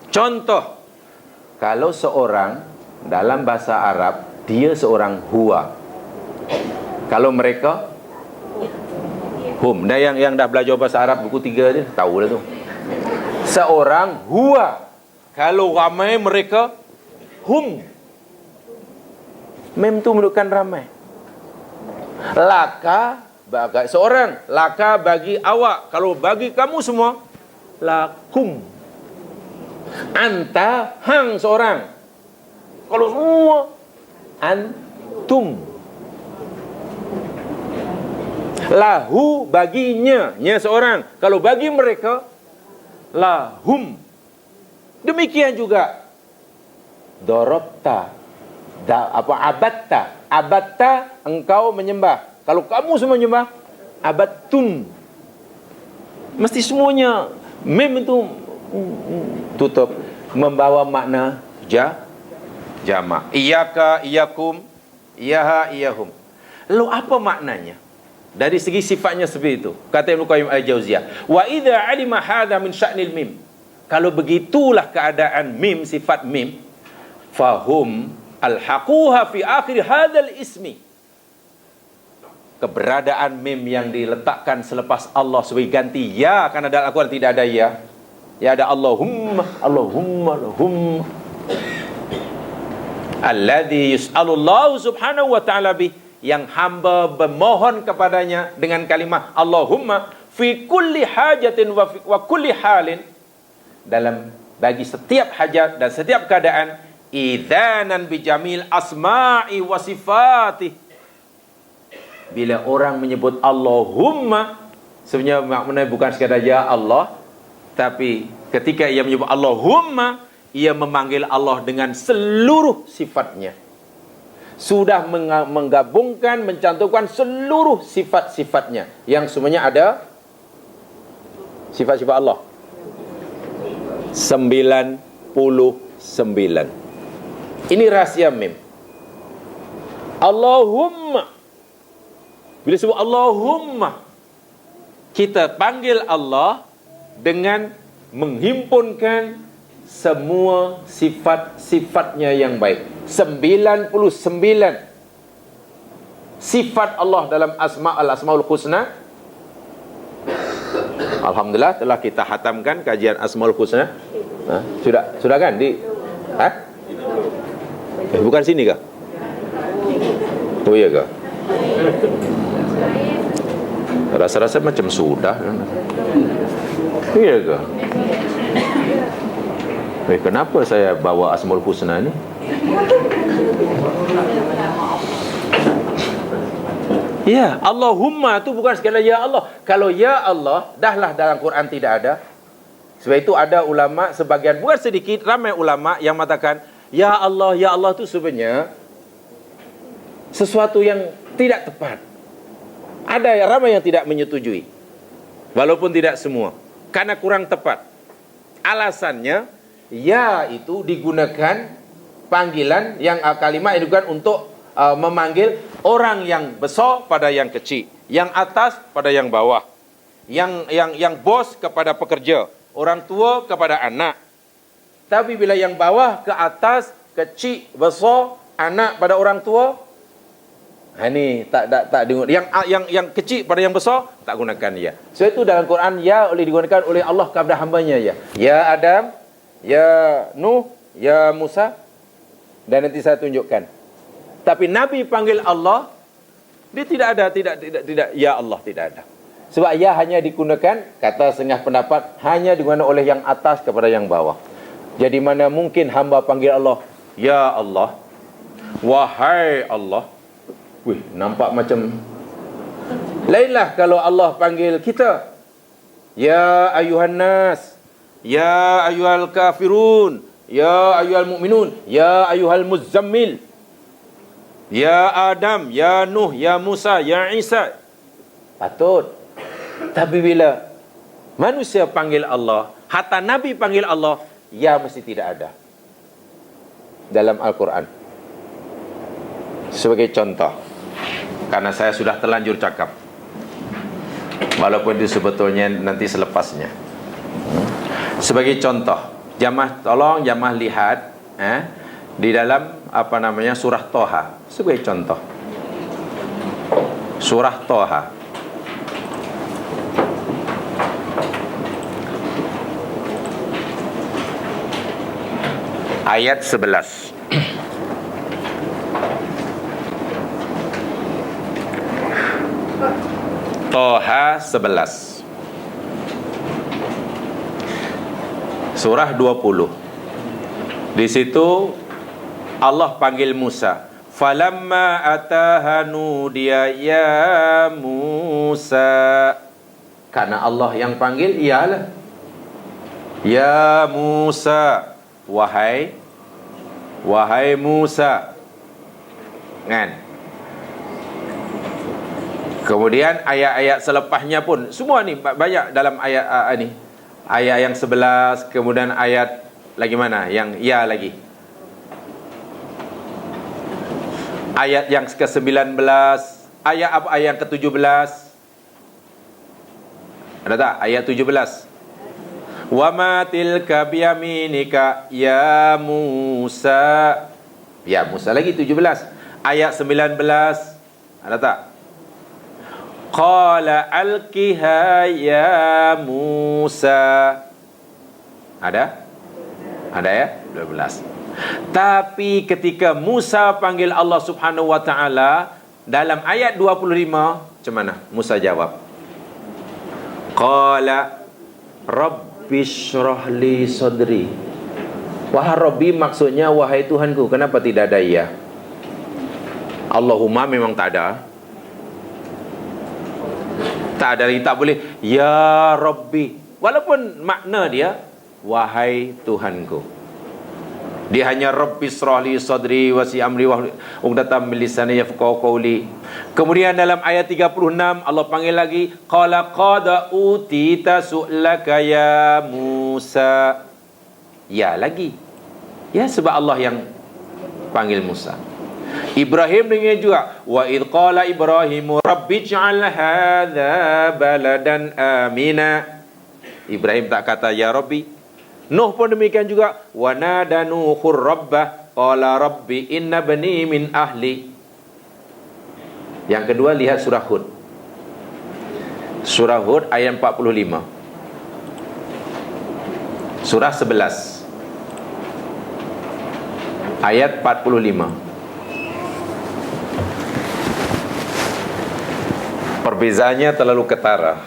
Contoh, kalau seorang dalam bahasa Arab dia seorang huwa. Kalau mereka hum. Dan yang dah belajar bahasa Arab buku 3 dia tahu dah tu. Seorang huwa. Kalau ramai mereka hum. Mem tu menunjukkan ramai. Laka bagi seorang, laka bagi awak. Kalau bagi kamu semua lakum. Anta hang seorang. Kalau semua antum. Lahu baginya, nya seorang. Kalau bagi mereka, lahum. Demikian juga darabta, abatta engkau menyembah. Kalau kamu semua menyembah, abattum. Mesti semuanya mim itu tutup membawa makna jamak. Iyyaka, iyyakum, iyaha, iyahum. Lalu apa maknanya? Dari segi sifatnya seperti itu. Kata Ibnu Qayyim al-Jauziyah, wa idza alima hadza min sya'nil mim. Kalau begitulah keadaan mim, sifat mim, fahum alhaquha fi akhir hadzal ismi. Keberadaan mim yang diletakkan selepas Allah sebagai ganti ya, karena dalam Al-Quran tidak ada ya. Ya ada Allahumma, Allahumma, Allahumma. Alladhi yus'alullahu subhanahu wa ta'ala bih, yang hamba bermohon kepadanya dengan kalimah Allahumma fi kulli hajatin wa kulli halin, dalam bagi setiap hajat dan setiap keadaan, idzanan bi jamil asma'i wa sifati. Bila orang menyebut Allahumma, sebenarnya maknanya bukan sekadar ya Allah, tapi ketika ia menyebut Allahumma, ia memanggil Allah dengan seluruh sifatnya. Sudah menggabungkan, mencantumkan seluruh sifat-sifatnya, yang semuanya ada sifat-sifat Allah 99. Ini rahasia mim. Allahumma, bila sebut Allahumma, kita panggil Allah dengan menghimpunkan semua sifat-sifatnya yang baik. 99 sifat Allah dalam Asmaul Husna. Alhamdulillah telah kita hatamkan kajian Asmaul Husna. Sudah kan bukan sini kah? Oh iya kah? Rasa-rasa macam sudah. Iya kah? Kenapa saya bawa Asmaul Husna ni? Ya, Allahumma itu bukan sekadar ya Allah. Kalau ya Allah, dahlah dalam Quran tidak ada. Sebab itu ada ulama sebagian, bukan sedikit, ramai ulama yang mengatakan ya Allah itu sebenarnya sesuatu yang tidak tepat. Ada yang ramai yang tidak menyetujui, walaupun tidak semua, karena kurang tepat. Alasannya, ya itu digunakan panggilan yang kalimat yang digunakan untuk memanggil orang yang besar pada yang kecil, yang atas pada yang bawah, yang bos kepada pekerja, orang tua kepada anak. Tapi bila yang bawah ke atas, kecil, besar, anak pada orang tua, ini tak yang kecil pada yang besar tak gunakan ya. So itu dalam Quran ya digunakan oleh Allah kepada hambanya ya. Ya Adam, ya Nuh, ya Musa, dan nanti saya tunjukkan. Tapi Nabi panggil Allah, dia tidak ada ya Allah, tidak ada. Sebab ya hanya digunakan, kata setengah pendapat, hanya digunakan oleh yang atas kepada yang bawah. Jadi mana mungkin hamba panggil Allah ya Allah, wahai Allah. Wih, nampak macam lainlah kalau Allah panggil kita ya ayuhan nas, ya ayuhal kafirun, ya ayuhal mu'minun, ya ayuhal muzammil, ya Adam, ya Nuh, ya Musa, ya Isa. Patut. Tapi bila manusia panggil Allah, hatta Nabi panggil Allah, ya mesti tidak ada dalam Al-Quran. Sebagai contoh, karena saya sudah terlanjur cakap, walaupun itu sebetulnya nanti selepasnya. Sebagai contoh, tolong jamaah lihat di dalam surah Toha. Sebagai contoh, surah Toha ayat 11. Toha 11, surah 20. Di situ Allah panggil Musa, Falamma ataha nudiya ya Musa. Karena Allah yang panggil, iyalah. Ya Musa, wahai Musa. Kan? Kemudian ayat-ayat selepasnya pun semua ni banyak dalam ayat ni. Ayat yang 11, kemudian ayat lagi mana? Yang ya lagi. Ayat yang ke-19, ayat apa? Ayat yang ke-17. Ada tak? Ayat 17. Wa ma tilka biyaminika ya Musa. Ya Musa lagi 17. Ayat 19. Ada tak? Qala alqiha ya Musa. Ada? Ada ya? 12. Tapi ketika Musa panggil Allah Subhanahu wa taala dalam ayat 25, macam mana Musa jawab? Qala Rabbi shrah li sadri. Wahai Rabbi maksudnya wahai Tuhanku. Kenapa tidak ada ya? Allahumma memang tak ada. Tak ada lagi, tak boleh ya Rabbi. Walaupun makna dia wahai Tuhanku. Dia hanya Rabbi shrah li sadri wa si amri wa uqdatam min lisani yafqahu qawli. Kemudian dalam ayat 36 Allah panggil lagi qala qad utita su'laka ya Musa. Ya lagi. Ya sebab Allah yang panggil Musa. Ibrahim dengan juga wa id qala Ibrahimu rabbi ij'al hadza baladan amina. Ibrahim tak kata ya Rabbi. Nuh pun demikian juga wa nada nuhur rabbah qala rabbi inna bani min ahli. Yang kedua lihat surah Hud. Surah Hud ayat 45. Surah 11 ayat 45. Perbezaannya terlalu ketara.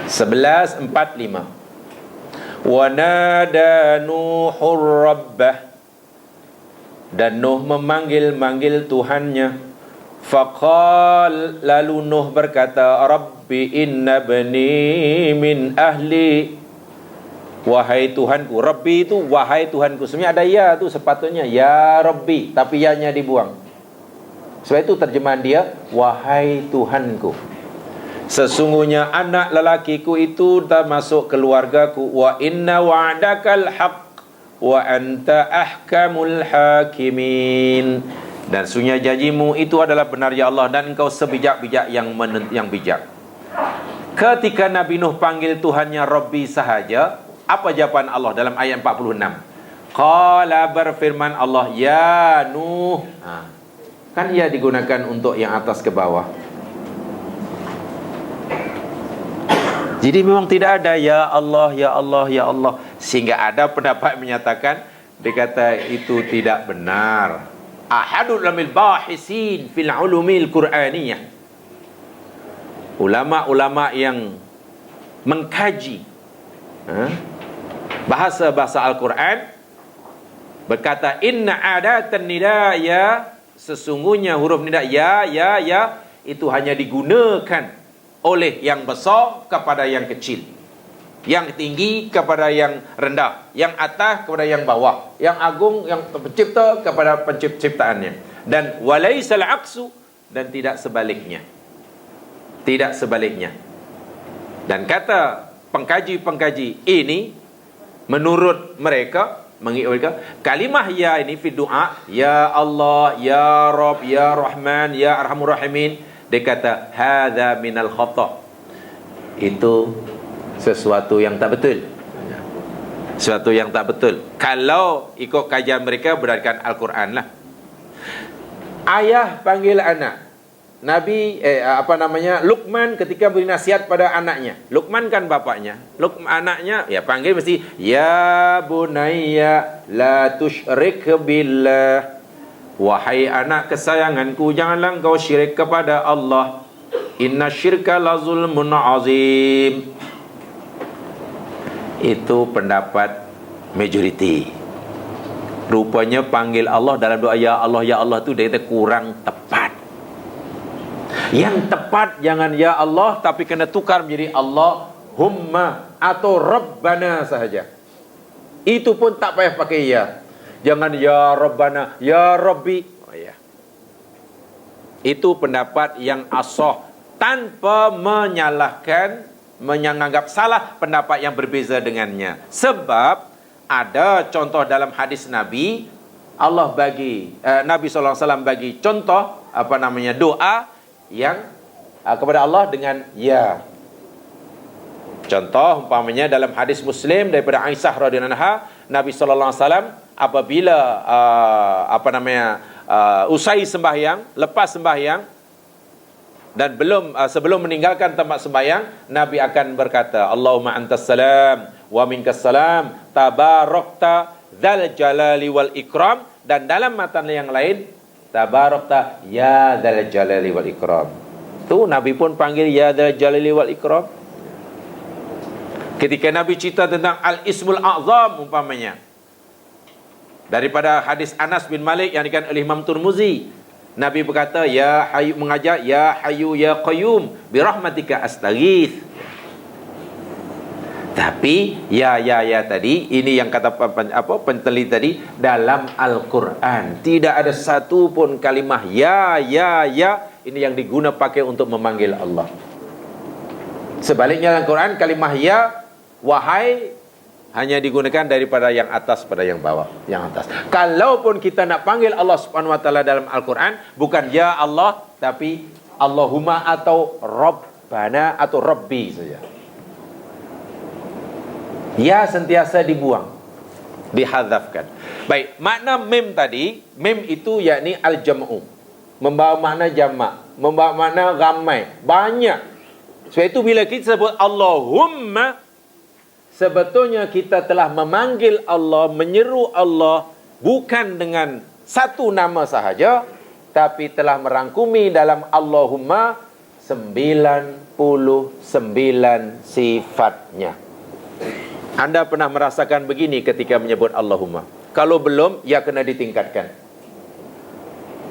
11:45. Wa nada nuhur rabbah. Dan Nuh memanggil Tuhannya. Faqal, lalu Nuh berkata, Rabbi inna bani min ahli. Wahai Tuhanku. Rabbi itu wahai Tuhanku. Sebenarnya ada ya tu sepatutnya ya Rabbi, tapi ya-nya dibuang. Sebab itu terjemahan dia wahai Tuhanku. Sesungguhnya anak lelakiku itu termasuk keluargaku. Wa inna wa'dakal haqq wa anta ahkamul hakimin. Dan sesungguhnya janjimu itu adalah benar ya Allah, dan engkau sebijak-bijak yang bijak. Ketika Nabi Nuh panggil Tuhannya Rabbi sahaja, apa jawaban Allah dalam ayat 46? Qala, berfirman Allah, ya Nuh. Kan ia digunakan untuk yang atas ke bawah. Jadi memang tidak ada ya Allah, ya Allah, ya Allah. Sehingga ada pendapat menyatakan, dia kata itu tidak benar. Ahadul lamil bahisin fil ulumil Qur'aniyah. Ulama-ulama yang mengkaji bahasa-bahasa Al-Quran berkata, inna adatan nidaya, sesungguhnya huruf nida ya itu hanya digunakan oleh yang besar kepada yang kecil, yang tinggi kepada yang rendah, yang atas kepada yang bawah, yang agung, yang pencipta kepada penciptaannya, dan walaisal aqsu, dan tidak sebaliknya. Tidak sebaliknya. Dan kata pengkaji-pengkaji ini, menurut mereka, kalimah ya ini fi doa, ya Allah, ya Rabb, ya Rahman, ya Arhamur Rahimin, dia kata hadza minal khata'. Itu sesuatu yang tak betul. Sesuatu yang tak betul. Kalau ikut kajian mereka berdasarkan Al-Quran lah. Ayah panggil anak. Nabi Luqman ketika beri nasihat pada anaknya. Luqman kan bapaknya. Anaknya ya panggil mesti ya bunayya la tusyrik billah. Wahai anak kesayanganku, janganlah engkau syirik kepada Allah. Inna syirka la zulmun azim. Itu pendapat majoriti. Rupanya panggil Allah dalam doa ya Allah tu dia kata kurang tepat. Yang tepat jangan ya Allah, tapi kena tukar menjadi Allahumma atau Rabbana sahaja. Itu pun tak payah pakai ya. Jangan ya Rabbana, ya Rabbi. Oh ya. Itu pendapat yang ashah, tanpa menyalahkan, menganggap salah pendapat yang berbeza dengannya. Sebab ada contoh dalam hadis Nabi, Allah bagi Nabi SAW bagi contoh doa yang kepada Allah dengan ya. Contoh umpamanya dalam hadis Muslim daripada Aisyah radhiyallahu anha, Nabi SAW apabila usai sembahyang, lepas sembahyang dan sebelum meninggalkan tempat sembahyang, Nabi akan berkata, Allahumma antas salam wa minkas salam, tabarakta dzal jalali wal ikram. Dan dalam matan yang lain, tabarakta ya dzal jalali wal ikram. Tu Nabi pun panggil ya dzal jalali wal ikram. Ketika Nabi cerita tentang al-ismul a'zam umpamanya, daripada hadis Anas bin Malik yang dikatakan oleh Imam Tirmizi, Nabi berkata ya hayyu, mengajak ya hayyu ya qayyum bi rahmatika astaghith. Tapi ya tadi, ini yang kata penteliti tadi, dalam Al-Quran tidak ada satu pun kalimah ya ini yang diguna pakai untuk memanggil Allah. Sebaliknya dalam Quran kalimah ya, wahai, hanya digunakan daripada yang atas pada yang bawah, yang atas. Kalaupun kita nak panggil Allah Subhanahu wa taala dalam Al-Quran, bukan ya Allah, tapi Allahumma atau Rabbana atau Rabbi saja. Ya sentiasa dibuang, dihadzafkan. Baik, makna mim tadi, mim itu yakni al-jam'u, membawa makna jamak, membawa makna ramai, banyak. Sebab itu bila kita sebut Allahumma, sebetulnya kita telah memanggil Allah, menyeru Allah bukan dengan satu nama sahaja, tapi telah merangkumi dalam Allahumma 99 sifatnya. Anda pernah merasakan begini ketika menyebut Allahumma? Kalau belum, ia kena ditingkatkan.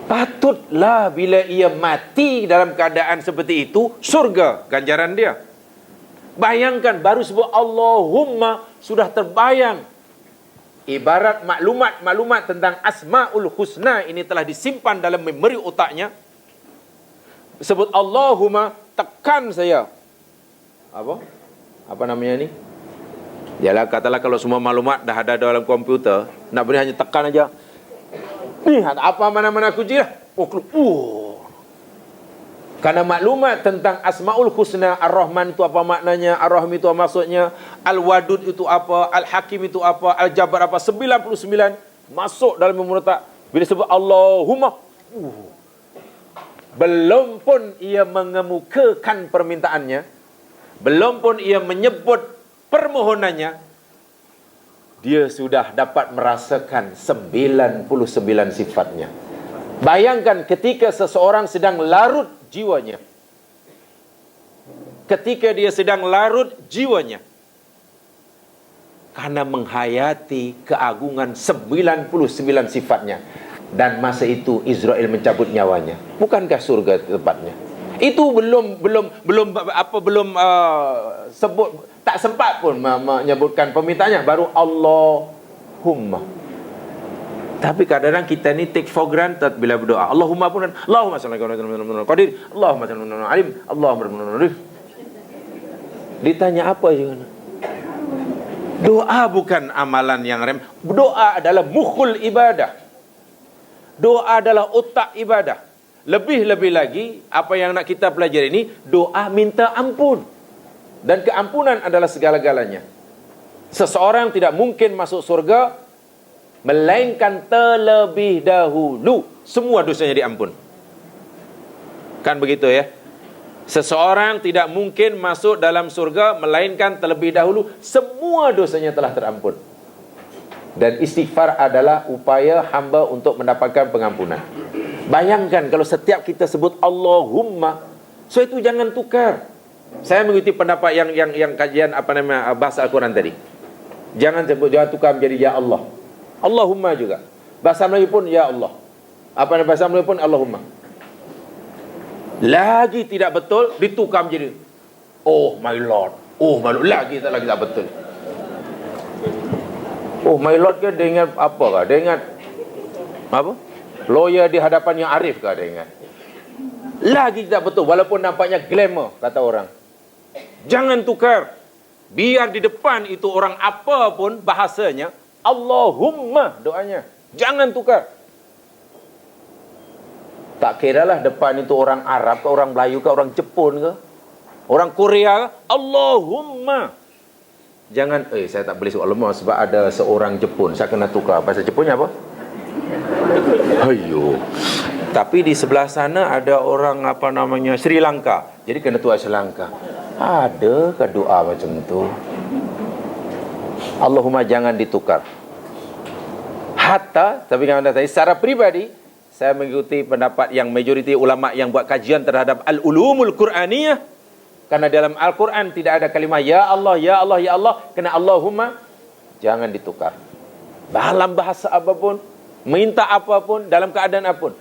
Patutlah bila ia mati dalam keadaan seperti itu, surga ganjaran dia. Bayangkan baru sebut Allahumma sudah terbayang. Ibarat maklumat tentang Asmaul Husna ini telah disimpan dalam memori otaknya. Sebut Allahumma, tekan saya. Apa namanya ni? Yalah, katalah kalau semua maklumat dah ada dalam komputer, nak beri hanya tekan aja. Ni apa mana-mana kunci lah. Karena maklumat tentang Asmaul Husna, Ar-Rahman itu apa maknanya, Ar-Rahim itu apa maksudnya, Al-Wadud itu apa, Al-Hakim itu apa, Al-Jabbar apa, 99 masuk dalam memori otak. Bila sebut Allahumma, belum pun ia mengemukakan permintaannya, belum pun ia menyebut permohonannya, dia sudah dapat merasakan 99 sifatnya. Bayangkan ketika seseorang sedang larut jiwanya. Ketika dia sedang larut jiwanya, karena menghayati keagungan 99 sifatnya. Dan masa itu Israel mencabut nyawanya. Bukankah surga tempatnya? Itu belum sebut, tak sempat pun menyebutkan permintaannya, baru Allahumma. Tapi kadang-kadang kita ni take for granted bila berdoa. Allahumma pun, Allahumma salli ala qadir, Allahumma salli ala alim, Allahumma salli. Ditanya apa juga? Doa bukan amalan yang doa adalah mukhul ibadah. Doa adalah otak ibadah. Lebih-lebih lagi, apa yang nak kita pelajari ini, doa minta ampun. Dan keampunan adalah segala-galanya. Seseorang tidak mungkin masuk surga melainkan terlebih dahulu semua dosanya diampun. Kan begitu ya? Seseorang tidak mungkin masuk dalam surga melainkan terlebih dahulu semua dosanya telah terampun. Dan istighfar adalah upaya hamba untuk mendapatkan pengampunan. Bayangkan kalau setiap kita sebut Allahumma, so itu jangan tukar. Saya mengikuti pendapat yang kajian bahasa Al-Quran tadi. Jangan tukar menjadi ya Allah. Allahumma juga. Bahasa Melayu pun ya Allah. Apa bahasa Melayu pun Allahumma. Lagi tidak betul, ditukar menjadi oh my Lord. Oh my Lord. Lagi tak betul. Oh my Lord ke dia ingat apa kah? Dia ingat apa? Lawyer di hadapan yang arif kah dia ingat? Lagi tidak betul. Walaupun nampaknya glamour, kata orang. Jangan tukar. Biar di depan itu orang apa pun bahasanya Allahumma doanya. Jangan tukar. Tak kiralah depan itu orang Arab ke, orang Melayu ke, orang Jepun ke, orang Korea ke, Allahumma. Jangan, saya tak boleh sebut Allahumma sebab ada seorang Jepun, saya kena tukar. Bahasa Jepunnya apa? Ayo. Tapi di sebelah sana ada orang apa namanya Sri Lanka. Jadi kena tukar Sri Lanka. Ada ke doa macam tu? Allahumma jangan ditukar. Hatta, tapi kan anda tadi secara pribadi saya mengikuti pendapat yang majoriti ulama yang buat kajian terhadap al-ulumul Quraniyah. Karena dalam Al-Quran tidak ada kalimah ya Allah, ya Allah, ya Allah. Kena Allahumma, jangan ditukar. Dalam bahasa apapun, minta apapun, dalam keadaan apapun.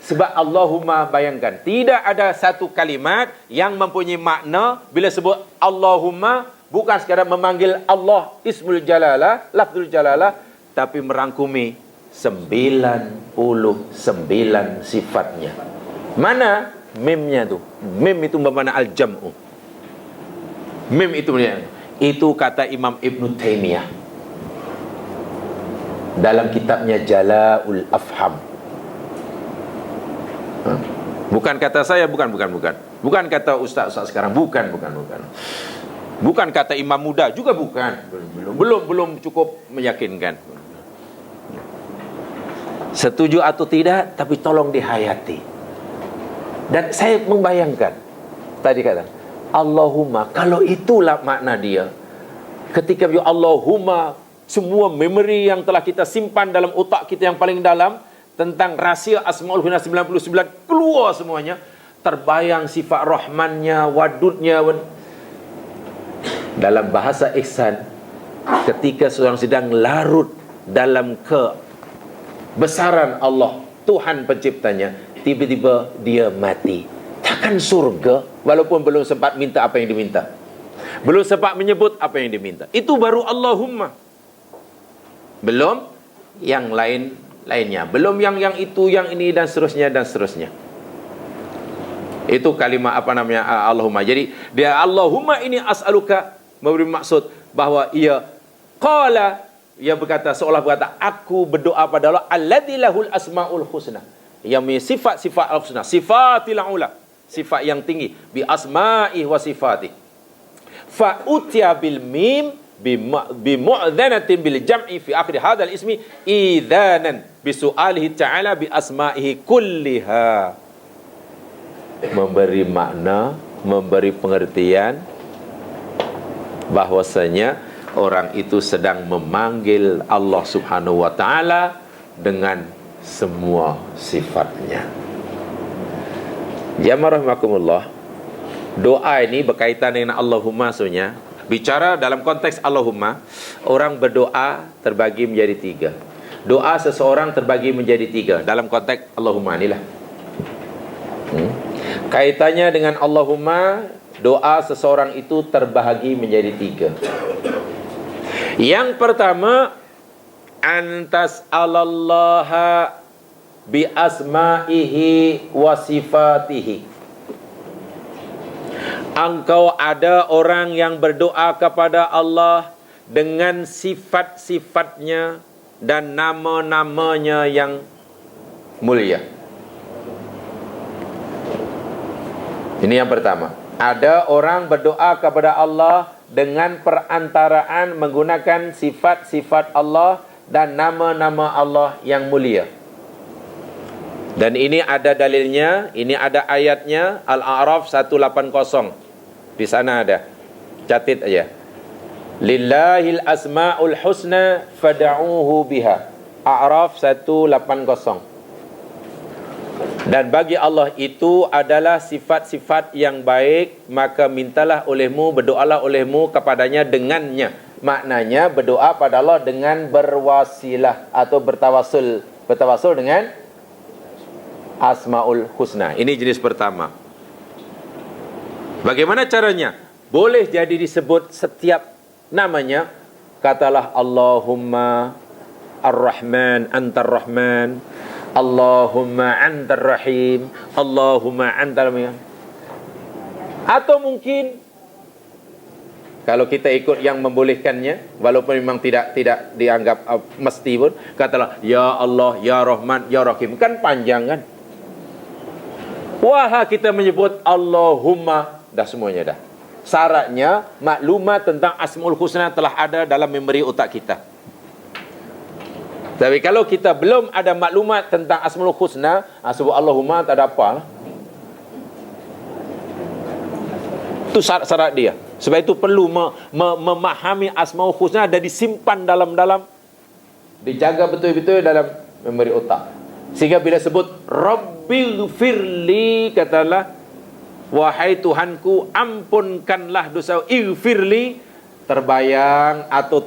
Sebab Allahumma, bayangkan, tidak ada satu kalimat yang mempunyai makna bila sebut Allahumma, bukan sekadar memanggil Allah, ismul jalalah, lafzul jalalah, tapi merangkumi 99 sifatnya. Mana mimnya tu? Mim itu bermakna al-jam'u. Mim itu itu kata Imam Ibn Taymiyah dalam kitabnya Jala'ul Afham. Bukan kata saya, bukan. Bukan kata ustaz-ustaz sekarang, bukan. Bukan kata imam muda juga bukan. Belum cukup meyakinkan. Setuju atau tidak, tapi tolong dihayati. Dan saya membayangkan tadi kata Allahumma, kalau itulah makna dia, ketika Allahumma, semua memori yang telah kita simpan dalam otak kita yang paling dalam tentang rahsia Asmaul Husna 99 keluar semuanya, terbayang sifat rahmannya, wadudnya. Dalam bahasa ihsan, ketika seorang sedang larut dalam kebesaran Allah, Tuhan penciptanya, tiba-tiba dia mati, takkan surga walaupun belum sempat minta apa yang diminta, belum sempat menyebut apa yang diminta. Itu baru Allahumma, belum yang lainnya, belum yang itu, yang ini, dan seterusnya. Itu kalimat apa namanya Allahumma. Jadi dia Allahumma ini as'aluka memberi maksud bahawa ia qala, ia berkata, seolah berkata, aku berdoa pada Allah alladzi lahul asmaul husna, yang mempunyai sifat-sifat al-husna, sifatil ula, sifat yang tinggi, bi asma'i wa sifati. Fa utiya bil mim bi mu'dzanatin bil jam'i fi akhir hadzal ismi idzanan bi su'alihi ta'ala bi asma'ihi kulliha. Memberi makna, memberi pengertian bahwasanya orang itu sedang memanggil Allah Subhanahu wa taala dengan semua sifatnya. Jamaah rahimakumullah, doa ini berkaitan dengan Allahumma. Maksudnya bicara dalam konteks Allahumma, orang berdoa terbagi menjadi 3. Doa seseorang terbagi menjadi 3 dalam konteks Allahumma inilah. Kaitannya dengan Allahumma, doa seseorang itu terbahagi menjadi 3. Yang pertama, antas alallaha bi asma'ihi wa sifatihi. Engkau ada orang yang berdoa kepada Allah dengan sifat-sifatnya dan nama-namanya yang mulia. Ini yang pertama. Ada orang berdoa kepada Allah dengan perantaraan menggunakan sifat-sifat Allah dan nama-nama Allah yang mulia. Dan ini ada dalilnya, ini ada ayatnya, Al-A'raf 180. Di sana ada. Catat aja. Lillahil asma'ul husna fad'uuhu biha. A'raf 180. Dan bagi Allah itu adalah sifat-sifat yang baik, maka mintalah olehmu, berdoalah olehmu kepadanya dengannya. maknanya berdoa pada Allah dengan berwasilah atau bertawasul dengan Asmaul Husna. Ini jenis pertama. Bagaimana caranya? Boleh jadi disebut setiap namanya. Katalah Allahumma Ar-Rahman, Antar Rahman, Allahumma Antar Rahim, Allahumma Antar Rahim. Atau mungkin kalau kita ikut yang membolehkannya, walaupun memang tidak dianggap mesti pun, katalah Ya Allah, Ya Rahman, Ya Rahim. Kan panjang kan? Wah, kita menyebut Allahumma, dah semuanya dah. Syaratnya maklumat tentang Asmaul Husna telah ada dalam memori otak kita. Tapi kalau kita belum ada maklumat tentang Asmaul Husna, sebut Allahumma tak ada apa lah. Itu syarat dia. Sebab itu perlu memahami Asmaul Husna dan disimpan dalam dijaga betul-betul dalam memori otak. Sehingga bila sebut Rabbil firli, katalah wahai Tuhanku, ampunkanlah dosa, ighfirli, terbayang atau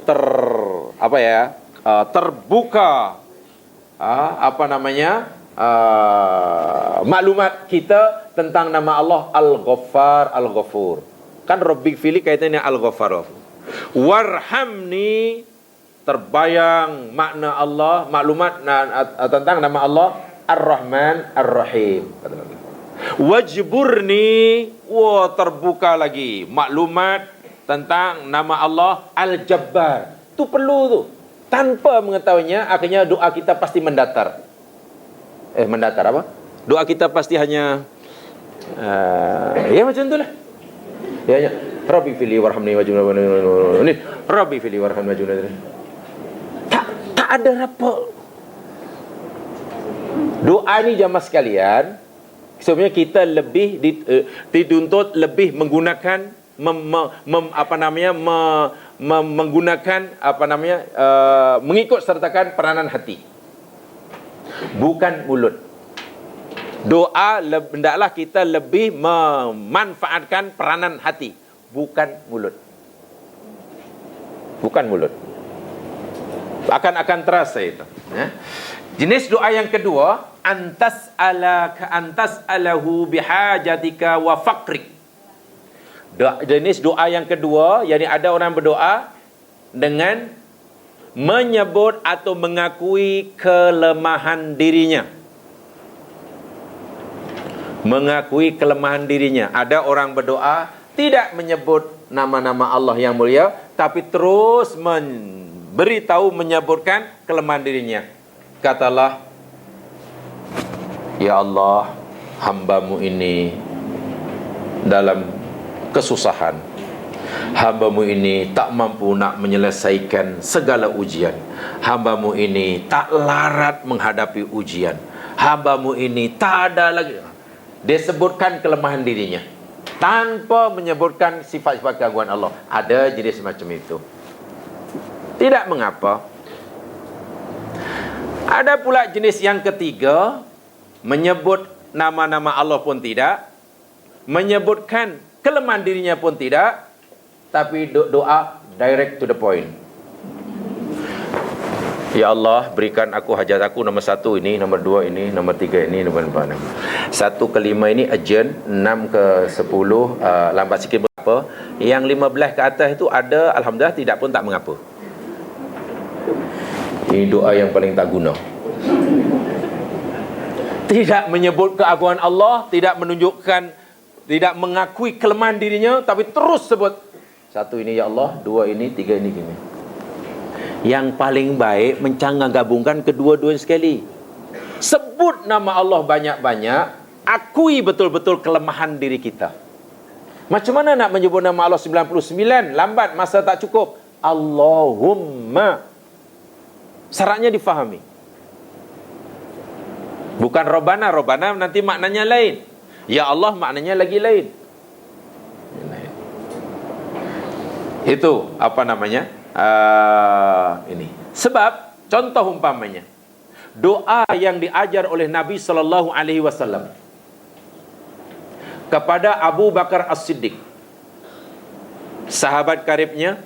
terbuka maklumat kita tentang nama Allah Al-Ghaffar, Al-Ghafur. Kan Rabbi fili kaitannya Al-Ghaffar. Warhamni, terbayang makna Allah, maklumat tentang nama Allah Ar-Rahman, Ar-Rahim. Wajburni, terbuka lagi maklumat tentang nama Allah Al-Jabbar. Itu perlu tu. Tanpa mengetahuinya, akhirnya doa kita pasti mendatar. Mendatar apa? Doa kita pasti hanya ya macam itulah. Ya. Rabbi fili warhamni wajburni. Rabbi fili warhamni wajburni. Tak ada apa. Doa ni jamaah sekalian, sebenarnya kita lebih dituntut lebih menggunakan mengikut sertakan peranan hati, bukan mulut. Doa hendaklah kita lebih memanfaatkan peranan hati, bukan mulut. Bukan mulut. Akan terasa itu. Jenis doa yang kedua, antas alahu bihajatika wa faqrik. Jenis doa yang kedua, yakni ada orang berdoa dengan menyebut atau mengakui kelemahan dirinya. Mengakui kelemahan dirinya. Ada orang berdoa tidak menyebut nama-nama Allah yang mulia, tapi terus menyebutkan kelemahan dirinya. Katalah, Ya Allah, hamba-Mu ini dalam kesusahan. Hamba-Mu ini tak mampu nak menyelesaikan segala ujian. Hamba-Mu ini tak larat menghadapi ujian. Hamba-Mu ini tak ada lagi. Dia sebutkan kelemahan dirinya tanpa menyebutkan sifat-sifat keagungan Allah. Ada jenis macam itu. Tidak mengapa. Ada pula jenis yang ketiga, menyebut nama-nama Allah pun tidak, menyebutkan kelemahan dirinya pun tidak, tapi doa direct to the point. Ya Allah, berikan aku hajat aku nombor 1 ini, nombor 2 ini, nombor 3 ini, nombor 4 ini. 1 ke 5 ini urgent, 6 ke 10 lambat sikit berapa. Yang 15 ke atas itu ada, alhamdulillah, tidak pun tak mengapa. Ini doa yang paling tak guna. Tidak menyebut keagungan Allah, tidak menunjukkan, tidak mengakui kelemahan dirinya, tapi terus sebut 1 ini ya Allah, 2 ini, 3 ini gini. Yang paling baik mencanggang gabungkan kedua-duanya sekali. Sebut nama Allah banyak-banyak, akui betul-betul kelemahan diri kita. Macam mana nak menyebut nama Allah 99? Lambat, masa tak cukup. Allahumma. Syaratnya difahami. Bukan Rabbana. Rabbana nanti maknanya lain. Ya Allah maknanya lagi lain. Itu apa namanya? Ini. Sebab contoh umpamanya doa yang diajar oleh Nabi sallallahu alaihi wasallam kepada Abu Bakar As-Siddiq, sahabat karibnya,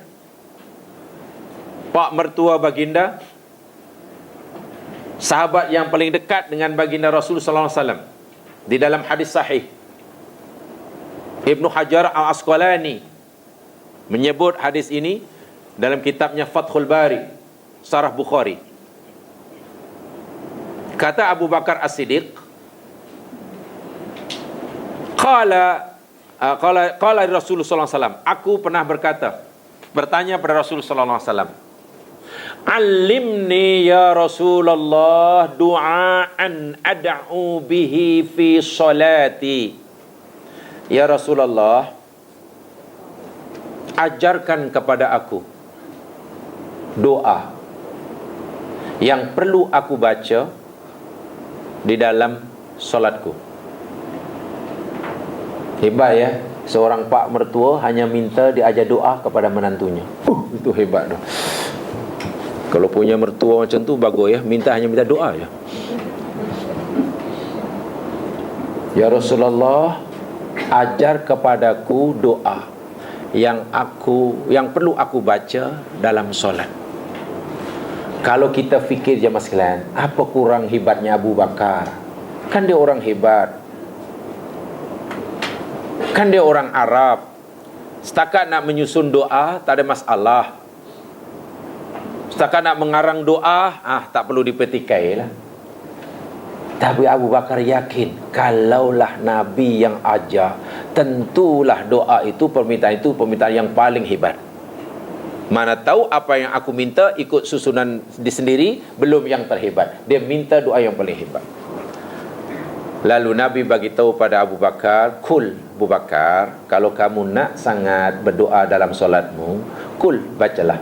Pak mertua baginda, sahabat yang paling dekat dengan baginda Rasul sallallahu alaihi wasallam. Di dalam hadis sahih, Ibnu Hajar Al-Asqalani menyebut hadis ini dalam kitabnya Fathul Bari, Syarah Bukhari. Kata Abu Bakar As-Siddiq, qala Rasulullah sallallahu alaihi wasallam, aku pernah bertanya pada Rasulullah sallallahu alaihi wasallam, "Allimni ya Rasulullah du'aan ad'u bihi fi salati." Ya Rasulullah, ajarkan kepada aku doa yang perlu aku baca di dalam solatku. Hebat ya, seorang pak mertua hanya minta diajar doa kepada menantunya. Itu hebat tu. Kalau punya mertua macam tu bagus ya, hanya minta doa ya. Ya Rasulullah, ajar kepadaku doa yang perlu aku baca dalam solat. Kalau kita fikir jemaah sekalian, apa kurang hebatnya Abu Bakar? Kan dia orang hebat, kan dia orang Arab. Setakat nak menyusun doa tak ada masalah. Setakat nak mengarang doa, tak perlu dipetikai lah. Tapi Abu Bakar yakin, kalaulah Nabi yang ajar, tentulah doa itu, permintaan yang paling hebat. Mana tahu apa yang aku minta ikut susunan sendiri, belum yang terhebat. Dia minta doa yang paling hebat. Lalu Nabi bagi tahu pada Abu Bakar, "Kul Abu Bakar, kalau kamu nak sangat berdoa dalam solatmu, kul, bacalah,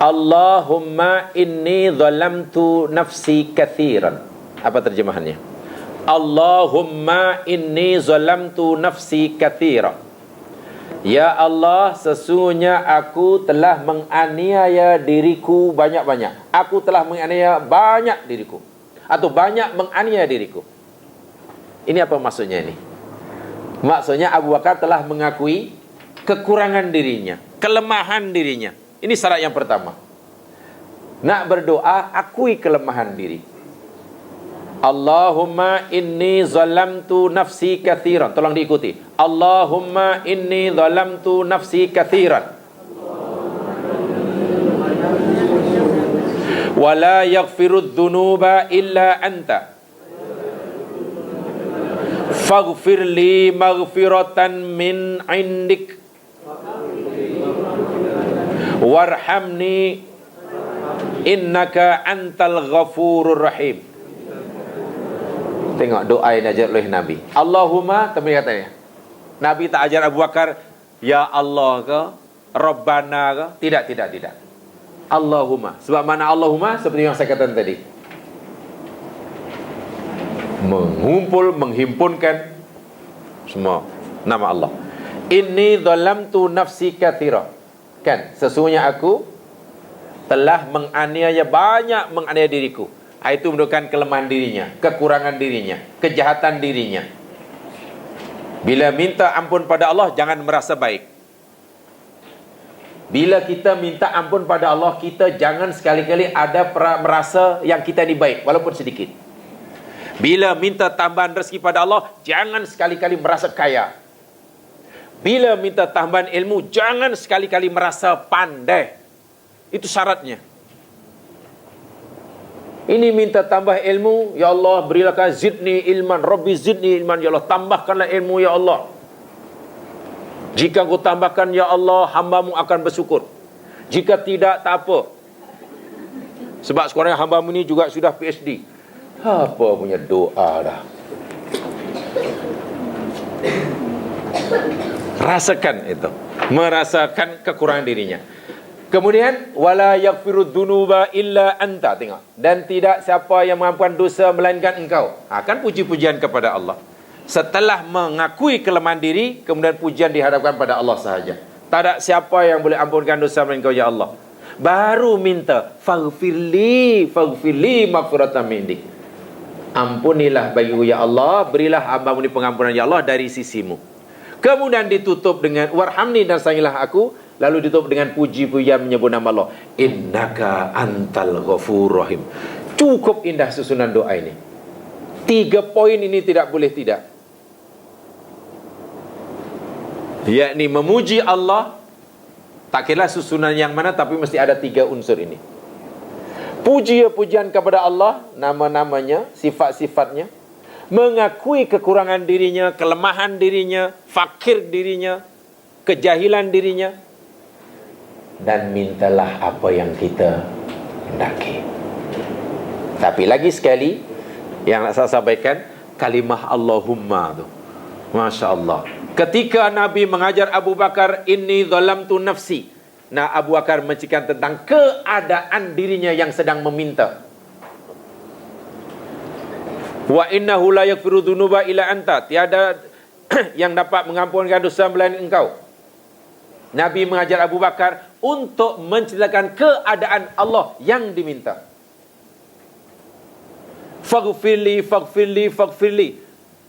Allahumma inni zalamtu nafsi kathiran." Apa terjemahannya? Allahumma inni zalamtu nafsi kathiran. Ya Allah, sesungguhnya aku telah menganiaya diriku banyak-banyak. Aku telah menganiaya banyak diriku, atau banyak menganiaya diriku. Ini apa maksudnya ini? Maksudnya Abu Bakar telah mengakui kekurangan dirinya, kelemahan dirinya. Ini syarat yang pertama. Nak berdoa, akui kelemahan diri. Allahumma inni zalamtu nafsi kathiran. Tolong diikuti. Allahumma inni zalamtu nafsi kathiran. Wa la yaghfirudz dzunuba illa anta. Faghfir li maghfiratan min indik. Warhamni innaka antal ghafurur rahim. Tengok doa yang diajar oleh Nabi. Allahumma, tapi katanya Nabi tak ajar Abu Bakar ya Allah ke, Rabbana ke. Tidak. Allahumma. Sebab mana Allahumma? Seperti yang saya katakan tadi, menghimpunkan semua nama Allah. Inni zalamtu nafsi katsira. Kan, sesungguhnya aku telah menganiaya diriku. Itu menunjukkan kelemahan dirinya, kekurangan dirinya, kejahatan dirinya. Bila minta ampun pada Allah, jangan merasa baik. Bila kita minta ampun pada Allah, kita jangan sekali-kali ada merasa yang kita ni baik, walaupun sedikit. Bila minta tambahan rezeki pada Allah, jangan sekali-kali merasa kaya. Bila minta tambahan ilmu, jangan sekali-kali merasa pandai. Itu syaratnya. Ini minta tambah ilmu, ya Allah berilah zidni ilman, Rabbi zidni ilman, ya Allah tambahkanlah ilmu ya Allah. Jika kau tambahkan ya Allah, hambamu akan bersyukur. Jika tidak, tak apa. Sebab sekarang hambamu ni juga sudah PhD. Apa punya doa dah. Rasakan itu, merasakan kekurangan dirinya. Kemudian wala yaghfirudz dzunuba illa anta. Tengok. Dan tidak siapa yang mengampunkan dosa melainkan engkau. Kan puji-pujian kepada Allah. Setelah mengakui kelemahan diri, kemudian pujian dihadapkan pada Allah sahaja. Tak ada siapa yang boleh ampunkan dosa melainkan engkau ya Allah. Baru minta faghfirli maghfiratan mindik. Ampunilah bagiku ya Allah, berilah hamba-Mu ini pengampunan ya Allah dari sisimu. Kemudian ditutup dengan warhamni, dan sayangilah aku lalu ditutup dengan puji-pujian menyebut nama Allah. Innaka antal ghafurur rahim. Cukup indah susunan doa ini. 3 poin ini tidak boleh tidak. Yakni memuji Allah, tak kira susunan yang mana, tapi mesti ada 3 unsur ini. Puji-pujian kepada Allah, nama-namanya, sifat-sifatnya, mengakui kekurangan dirinya, kelemahan dirinya, fakir dirinya, kejahilan dirinya, dan mintalah apa yang kita hendaki. Tapi lagi sekali yang nak saya sampaikan, kalimah Allahumma tu, Masya Allah. Ketika Nabi mengajar Abu Bakar, inni zalamtu nafsi, nah Abu Bakar menceritakan tentang keadaan dirinya yang sedang meminta. Wa innahu la yaghfiru dzunuba illa anta, tiada yang dapat mengampunkan dosa melainkan engkau. Nabi mengajar Abu Bakar untuk menceritakan keadaan Allah yang diminta. Faghfirli, faghfirli, faghfirli.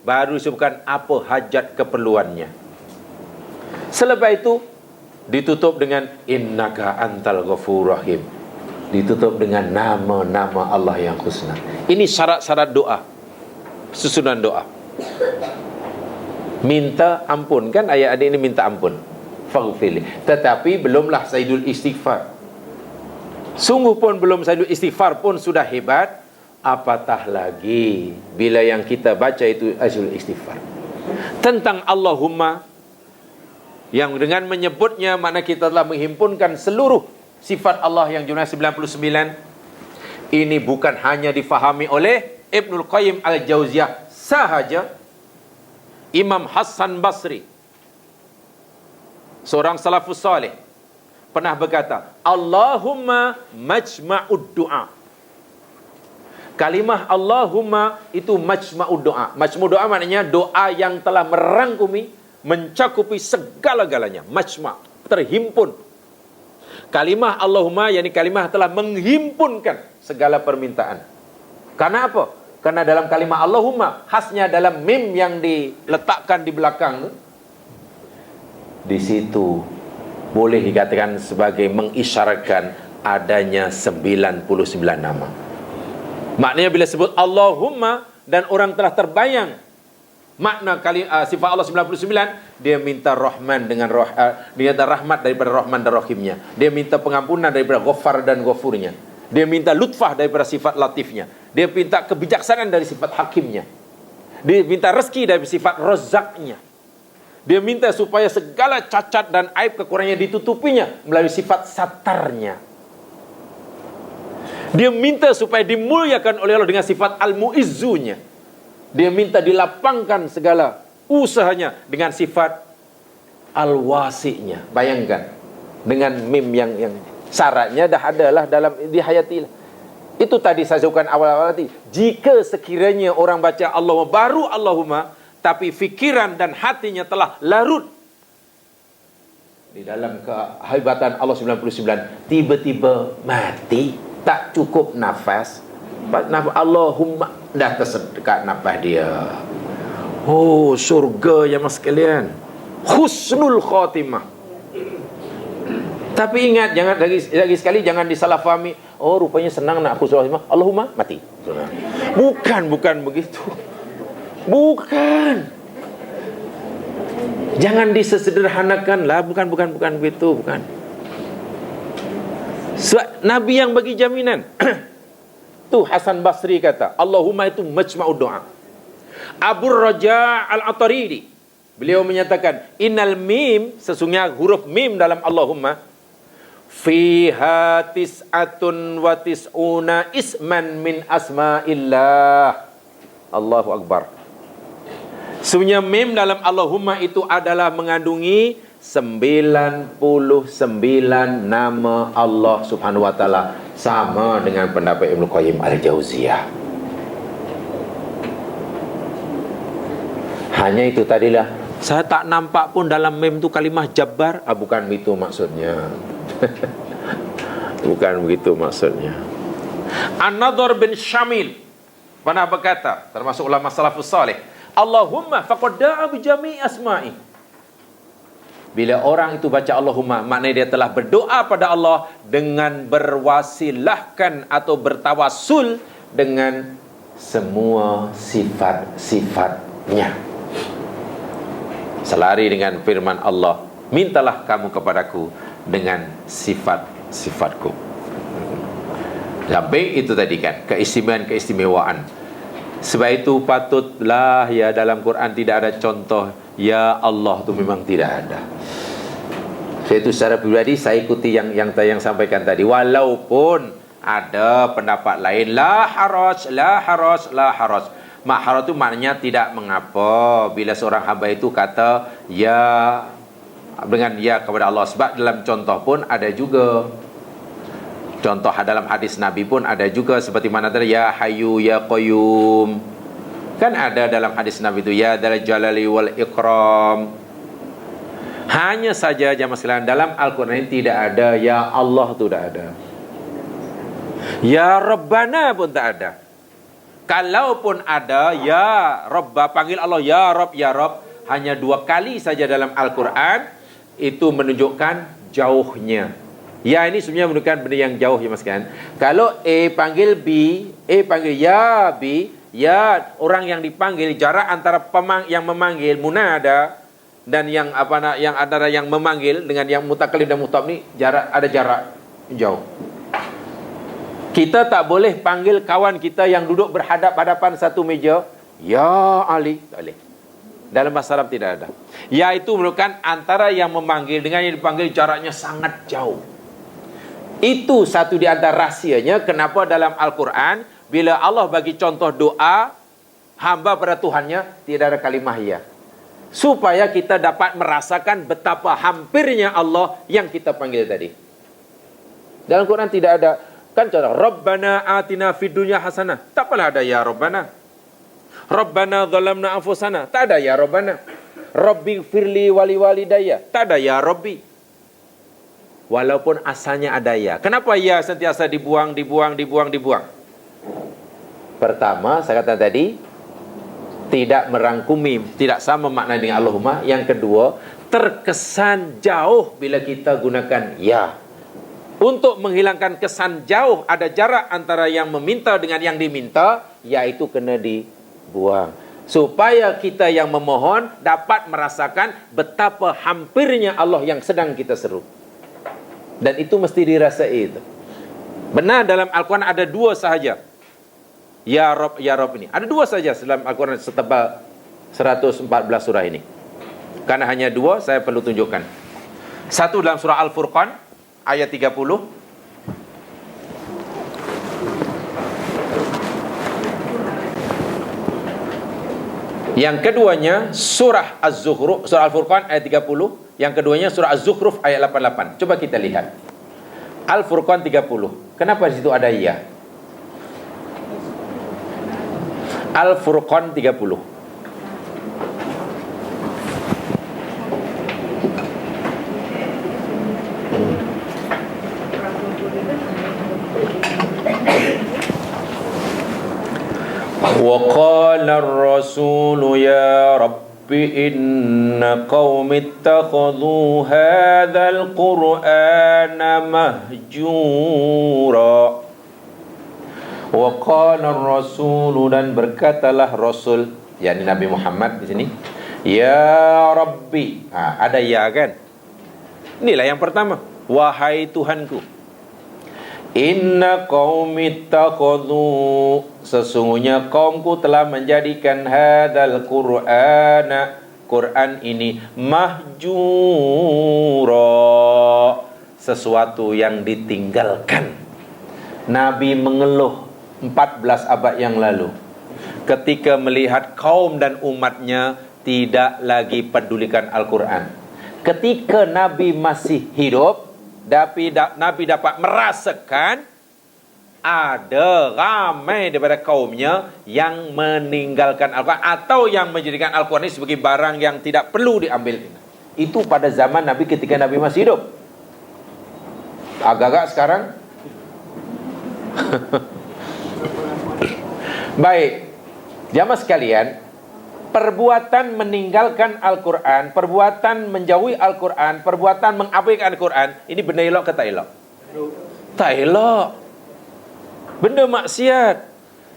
Baru sebutkan apa hajat keperluannya. Selepas itu ditutup dengan innaka antal ghafurur rahim. Ditutup dengan nama-nama Allah yang husna. Ini syarat-syarat doa, susunan doa. Minta ampun, kan ayat adik ini minta ampun, faghfirli. Tetapi belumlah sayyidul istighfar. Sungguh pun belum sayyidul istighfar pun sudah hebat, apatah lagi bila yang kita baca itu sayyidul istighfar. Tentang Allahumma, yang dengan menyebutnya makna kita telah menghimpunkan seluruh sifat Allah yang jumlah 99. Ini bukan hanya difahami oleh Ibnul Qayyim Al-Jauziyah sahaja. Imam Hasan Basri, seorang salafus salih, pernah berkata, Allahumma majma'ud du'a. Kalimah Allahumma itu majma'ud doa. Majma'ud doa maknanya doa yang telah merangkumi, mencakupi segala-galanya. Majma', terhimpun. Kalimah Allahumma, yakni kalimah telah menghimpunkan segala permintaan. Karena apa? Karena dalam kalimah Allahumma, khasnya dalam mim yang diletakkan di belakang, di situ boleh dikatakan sebagai mengisyaratkan adanya 99 nama. Maknanya bila sebut Allahumma dan orang telah terbayang makna sifat Allah 99, dia minta rahman dengan dia minta rahmat daripada rahman dan rahimnya. Dia minta pengampunan daripada ghafar dan ghafurnya. Dia minta lutfah daripada sifat latifnya. Dia minta kebijaksanaan dari sifat hakimnya. Dia minta rezeki dari sifat razaknya. Dia minta supaya segala cacat dan aib kekurangannya ditutupinya melalui sifat satarnya. Dia minta supaya dimuliakan oleh Allah dengan sifat al-mu'izzunya. Dia minta dilapangkan segala usahanya dengan sifat al-wasi'nya. Bayangkan, dengan mim yang syaratnya dah adalah dalam dihayatilah. Itu tadi saya sebutkan awal-awal tadi. Jika sekiranya orang baca Allahumma baru Allahumma, tapi fikiran dan hatinya telah larut di dalam kehebatan Allah 99, tiba-tiba mati, tak cukup nafas, Allahumma dah tersedekat nafas dia. Oh, surga ya mas sekalian, husnul khatimah. Tapi ingat, jangan lagi sekali jangan disalahfahami. Oh, rupanya senang nak husnul khatimah, Allahumma mati. Bukan begitu. Bukan. Jangan disesederhanakan lah, bukan begitu, bukan. Nabi yang bagi jaminan. Tu Hasan Basri kata, Allahumma itu majma'ud doa. Abu Raja Al-Ataridi, beliau menyatakan, innal mim, sesungguhnya huruf mim dalam Allahumma, fiha tis'atun wa tis'una isman min asma'illah. Allahu Akbar. Sesungguhnya mim dalam Allahumma itu adalah mengandungi 99 nama Allah Subhanahu wa taala, sama dengan pendapat Ibnu Qayyim Al-Jauziyah. Hanya itu tadilah, saya tak nampak pun dalam mim tu kalimah Jabbar. Bukan begitu maksudnya. Bukan begitu maksudnya. An-Nadhr bin Syamil pernah berkata, termasuk ulama salafus salih, Allahumma faqad da'a bi jami'i asma'i. Bila orang itu baca Allahumma, maknanya dia telah berdoa pada Allah dengan berwasilahkan atau bertawasul dengan semua sifat-sifatnya. Selari dengan firman Allah, mintalah kamu kepadaku dengan sifat-sifatku. Sampai itu tadi kan, keistimewaan. Sebab itu patutlah ya, dalam Quran tidak ada contoh ya Allah tu memang tidak ada. Saya itu secara pribadi saya ikuti yang sampaikan tadi, walaupun ada pendapat lain, la haraj. Haraj itu maknanya tidak mengapa bila seorang hamba itu kata ya dengan ya kepada Allah. Sebab dalam contoh pun ada juga, contoh dalam hadis Nabi pun ada juga, seperti mana tadi ya Hayyu ya Qayyum. Kan ada dalam hadis Nabi itu ya Dzal Jalali wal Ikram. Hanya saja jamaah sekalian, dalam Al-Quran tidak ada ya Allah, tu tidak ada. Ya Rabbana pun tak ada. Kalaupun ada ya Rabba, panggil Allah ya Rabb, ya Rabb, hanya 2 kali saja dalam Al-Quran. Itu menunjukkan jauhnya. Ya ini sebenarnya menunjukkan benda yang jauh ya mas kan. Kalau A panggil B, A panggil ya B, ya orang yang dipanggil, jarak antara yang memanggil munada dan yang yang antara yang memanggil dengan yang mutakallim dan mutab ni ada jarak jauh. Kita tak boleh panggil kawan kita yang duduk berhadap-hadapan satu meja ya Ali, tak boleh. Dalam bahasa Arab tidak ada. Ya itu menunjukkan antara yang memanggil dengan yang dipanggil jaraknya sangat jauh. Itu satu di antara rahsianya kenapa dalam Al-Quran bila Allah bagi contoh doa hamba pada Tuhannya tidak ada kalimah ya, supaya kita dapat merasakan betapa hampirnya Allah yang kita panggil tadi. Dalam Quran tidak ada kan contoh Rabbana atina fid dunya hasanah, tak pernah ada ya Rabbana. Rabbana zalamna anfusana, tak ada ya Rabbana. Rabbi firli wali walidayya, tak ada ya Rabbi. Walaupun asalnya ada ya. Kenapa ya sentiasa dibuang? Pertama, saya kata tadi, tidak merangkumi, tidak sama makna dengan Allahumma. Yang kedua, terkesan jauh bila kita gunakan ya. Untuk menghilangkan kesan jauh, ada jarak antara yang meminta dengan yang diminta, yaitu kena dibuang. Supaya kita yang memohon dapat merasakan betapa hampirnya Allah yang sedang kita seru. Dan itu mesti dirasai itu. Benar dalam Al-Quran ada 2 sahaja. Ya Rabb ini. Ada 2 saja dalam Al-Quran setebal 114 surah ini. Karena hanya 2 saya perlu tunjukkan. Satu dalam surah Al-Furqan ayat 30. Yang keduanya surah Az-Zukhruf, surah Al-Furqan ayat 30. Yang keduanya surah Az-Zukhruf ayat 88. Coba kita lihat. Al-Furqan 30. Kenapa di situ ada ya? Al-Furqan 30. Wa qala ar-rasul ya rabbi inna qaumi ittakhadhu hadzal qur'ana mahjura. Wa qala ar-rasul, dan berkatalah Rasul, yakni Nabi Muhammad di sini, ya Rabbi. Ada ya kan? Inilah yang pertama, wahai Tuhanku. Inna qaumi ittakhadhu, sesungguhnya kaumku telah menjadikan hadzal qur'ana, Quran ini, mahjura, sesuatu yang ditinggalkan. Nabi mengeluh 14 abad yang lalu ketika melihat kaum dan umatnya tidak lagi pedulikan Al-Quran. Ketika Nabi masih hidup, Nabi dapat merasakan ada ramai daripada kaumnya yang meninggalkan Al-Quran atau yang menjadikan Al-Quran ini sebagai barang yang tidak perlu diambil. Itu pada zaman Nabi ketika Nabi masih hidup. Agak-agak sekarang baik, jamaah sekalian, perbuatan meninggalkan Al-Quran, perbuatan menjauhi Al-Quran, perbuatan mengabaikan Al-Quran, ini benda elok ke tak elok? Tak elok. Benda maksiat.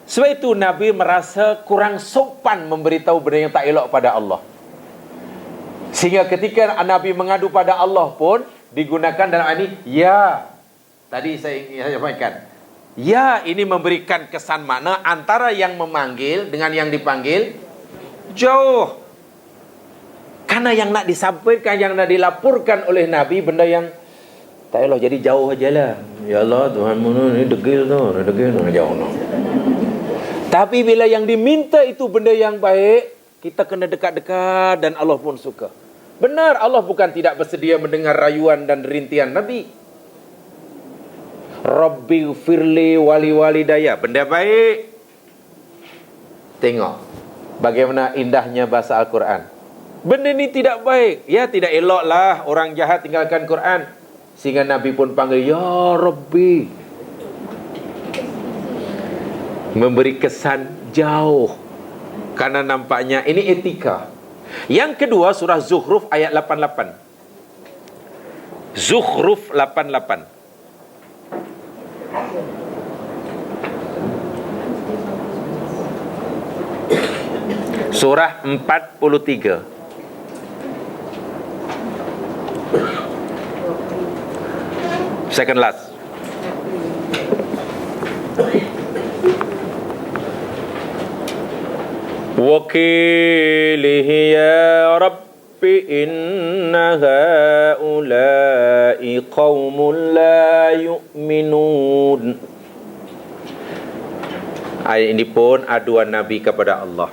Sebab itu Nabi merasa kurang sopan memberitahu benda yang tak elok pada Allah. Sehingga ketika Nabi mengadu pada Allah pun digunakan dalam ini ya. Tadi saya ingin sampaikan. Ya, ini memberikan kesan makna antara yang memanggil dengan yang dipanggil jauh. Karena yang nak disampaikan, yang nak dilaporkan oleh Nabi benda yang tak elok, jadi jauh ajalah. Ya Allah, Tuhanmu ni degil tu, jauh tu. Tapi bila yang diminta itu benda yang baik, kita kena dekat-dekat dan Allah pun suka. Benar, Allah bukan tidak bersedia mendengar rayuan dan rintihan Nabi. Rabbi firli wali walidaya, benda baik. Tengok bagaimana indahnya bahasa Al-Quran. Benda ni tidak baik. Ya, tidak eloklah orang jahat tinggalkan Quran. Sehingga Nabi pun panggil ya Rabbi. Memberi kesan jauh. Karena nampaknya ini etika. Yang kedua, surah Zukhruf ayat 88. Zukhruf 88. Surah 43. Second last. وَقِيلِهِ يَا رَبِّ إِنَّ هَؤُلَاءِ قَوْمٌ لَا يُؤْمِنُونَ. Ayat ini pun aduan Nabi kepada Allah.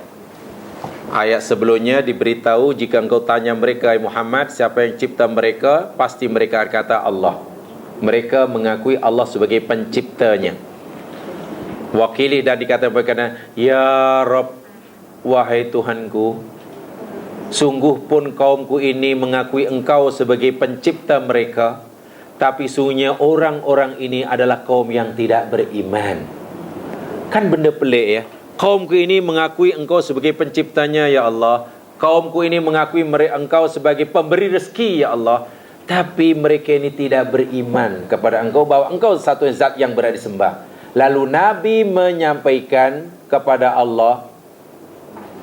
Ayat sebelumnya diberitahu jika engkau tanya mereka, Muhammad, siapa yang cipta mereka, pasti mereka akan kata Allah. Mereka mengakui Allah sebagai penciptanya. Wakili dan dikatakan, ya Rabb, wahai Tuhanku, sungguh pun kaumku ini mengakui engkau sebagai pencipta mereka, tapi sungguhnya orang-orang ini adalah kaum yang tidak beriman. Kan benda pelik ya. Kaumku ini mengakui engkau sebagai penciptanya ya Allah. Kaumku ini mengakui engkau sebagai pemberi rezeki ya Allah. Tapi mereka ini tidak beriman kepada engkau bahwa engkau satu zat yang berhak disembah. Lalu Nabi menyampaikan kepada Allah,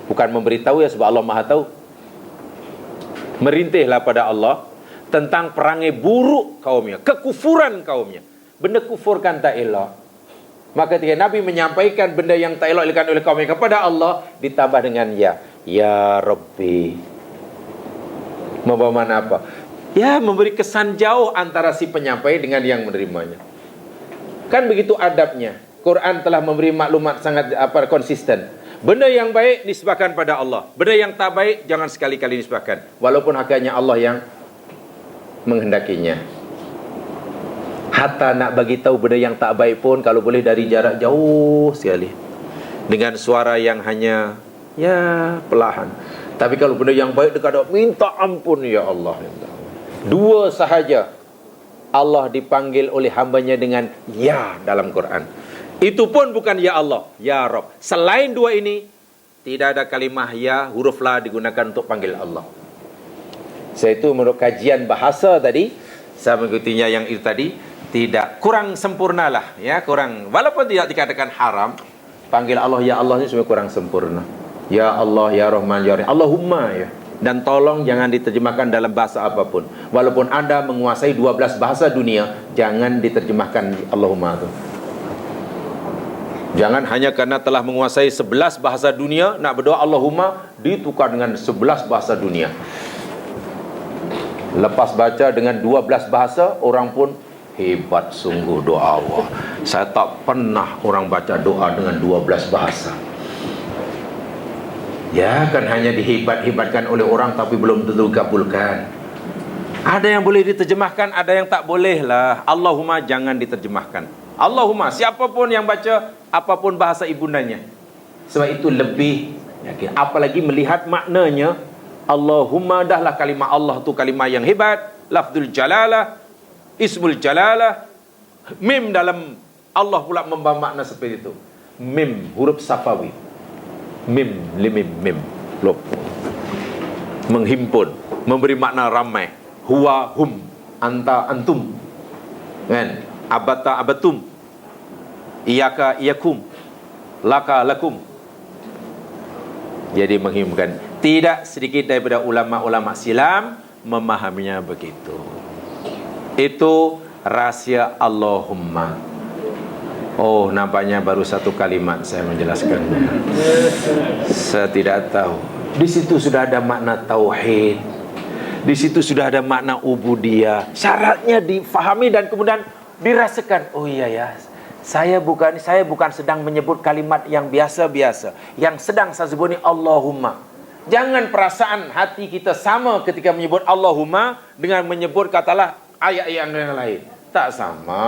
bukan memberitahu ya sebab Allah Maha tahu. Merintihlah pada Allah tentang perangai buruk kaumnya, kekufuran kaumnya. Benda kufur kan tak elok. Maka ketika Nabi menyampaikan benda yang tak elok dilakukan oleh kaumnya kepada Allah, ditambah dengan ya Rabbi. Membawa mana apa? Ya, memberi kesan jauh antara si penyampai dengan yang menerimanya. Kan begitu adabnya. Quran telah memberi maklumat sangat konsisten. Benda yang baik nisbahkan pada Allah. Benda yang tak baik jangan sekali-kali nisbahkan. Walaupun hakikatnya Allah yang menghendakinya. Hatta nak bagi tahu benda yang tak baik pun kalau boleh dari jarak jauh sekali. Dengan suara yang hanya perlahan. Tapi kalau benda yang baik dekat minta ampun ya Allah. Dua sahaja Allah dipanggil oleh hambanya dengan ya dalam Quran. Itu pun bukan ya Allah, ya Rabb. Selain dua ini, tidak ada kalimah ya, huruf la digunakan untuk panggil Allah. Saya itu menurut kajian bahasa tadi, saya mengikutinya yang itu tadi, tidak kurang sempurnalah, ya, kurang. Walaupun tidak dikatakan haram, panggil Allah ya Allah ini semua kurang sempurna. Ya Allah, ya Rahman, ya Rahim. Allahumma ya. Dan tolong jangan diterjemahkan dalam bahasa apapun. Walaupun Anda menguasai 12 bahasa dunia, jangan diterjemahkan Allahumma itu. Jangan hanya karena telah menguasai 11 bahasa dunia, nak berdoa Allahumma, ditukar dengan 11 bahasa dunia. Lepas baca dengan 12 bahasa, orang pun hebat sungguh doa Allah. Saya tak pernah orang baca doa dengan 12 bahasa. Ya, kan hanya dihebat-hebatkan oleh orang tapi belum tentu dikabulkan. Ada yang boleh diterjemahkan, ada yang tak boleh lah. Allahumma jangan diterjemahkan. Allahumma, siapapun yang baca, apapun bahasa ibundanya. Sebab itu lebih yakin. Apalagi melihat maknanya, Allahumma dahlah kalimah Allah tu kalimah yang hebat. Lafzul jalalah, ismul jalalah. Mim dalam Allah pula membawa makna seperti itu. Mim, huruf safawi. Mim, limim, mim. menghimpun, memberi makna ramai. Huwa hum, anta antum, kan? Abata abatum, iyaka iyakum, laka lakum. Jadi menghimpunkan. Tidak sedikit daripada ulama-ulama silam memahaminya begitu. Itu rahsia Allahumma. Oh, nampaknya baru satu kalimat saya menjelaskannya. Saya tidak tahu. Di situ sudah ada makna tauhid. Di situ sudah ada makna ubudiyah. Syaratnya difahami dan kemudian dirasakan. Oh iya ya. Saya bukan sedang menyebut kalimat yang biasa-biasa. Yang sedang saya sebut ini Allahumma. Jangan perasaan hati kita sama ketika menyebut Allahumma dengan menyebut katalah ayat-ayat yang lain. Tak sama.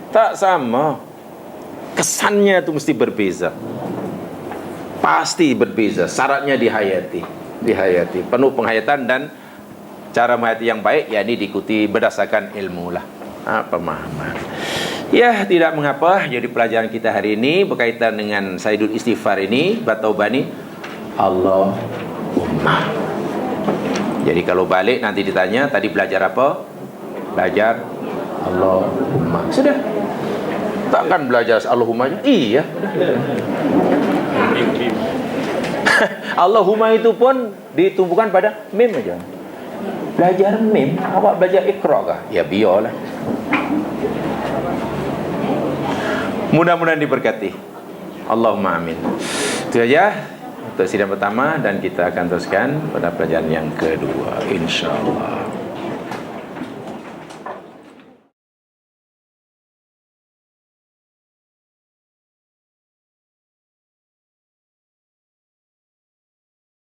Tak sama. Kesannya itu mesti berbeza. Pasti berbeza. Syaratnya dihayati. Penuh penghayatan dan cara menghayati yang baik, yakni diikuti berdasarkan ilmu lah. Pemahaman. Ya, tidak mengapa. Jadi pelajaran kita hari ini berkaitan dengan Sayyidul Istighfar ini, Bataubani, Allahumma. Jadi kalau balik nanti ditanya, tadi belajar apa? Belajar Allahumma. Sudah. Takkan belajar Allahumma aja? Iya. Allahumma itu pun ditumpukan pada mim aja. Belajar mim, awak belajar Iqra kah? Ya biarlah. Mudah-mudahan diberkati. Allahumma amin. Itu saja untuk sidang pertama dan kita akan teruskan pada pelajaran yang kedua, insyaallah.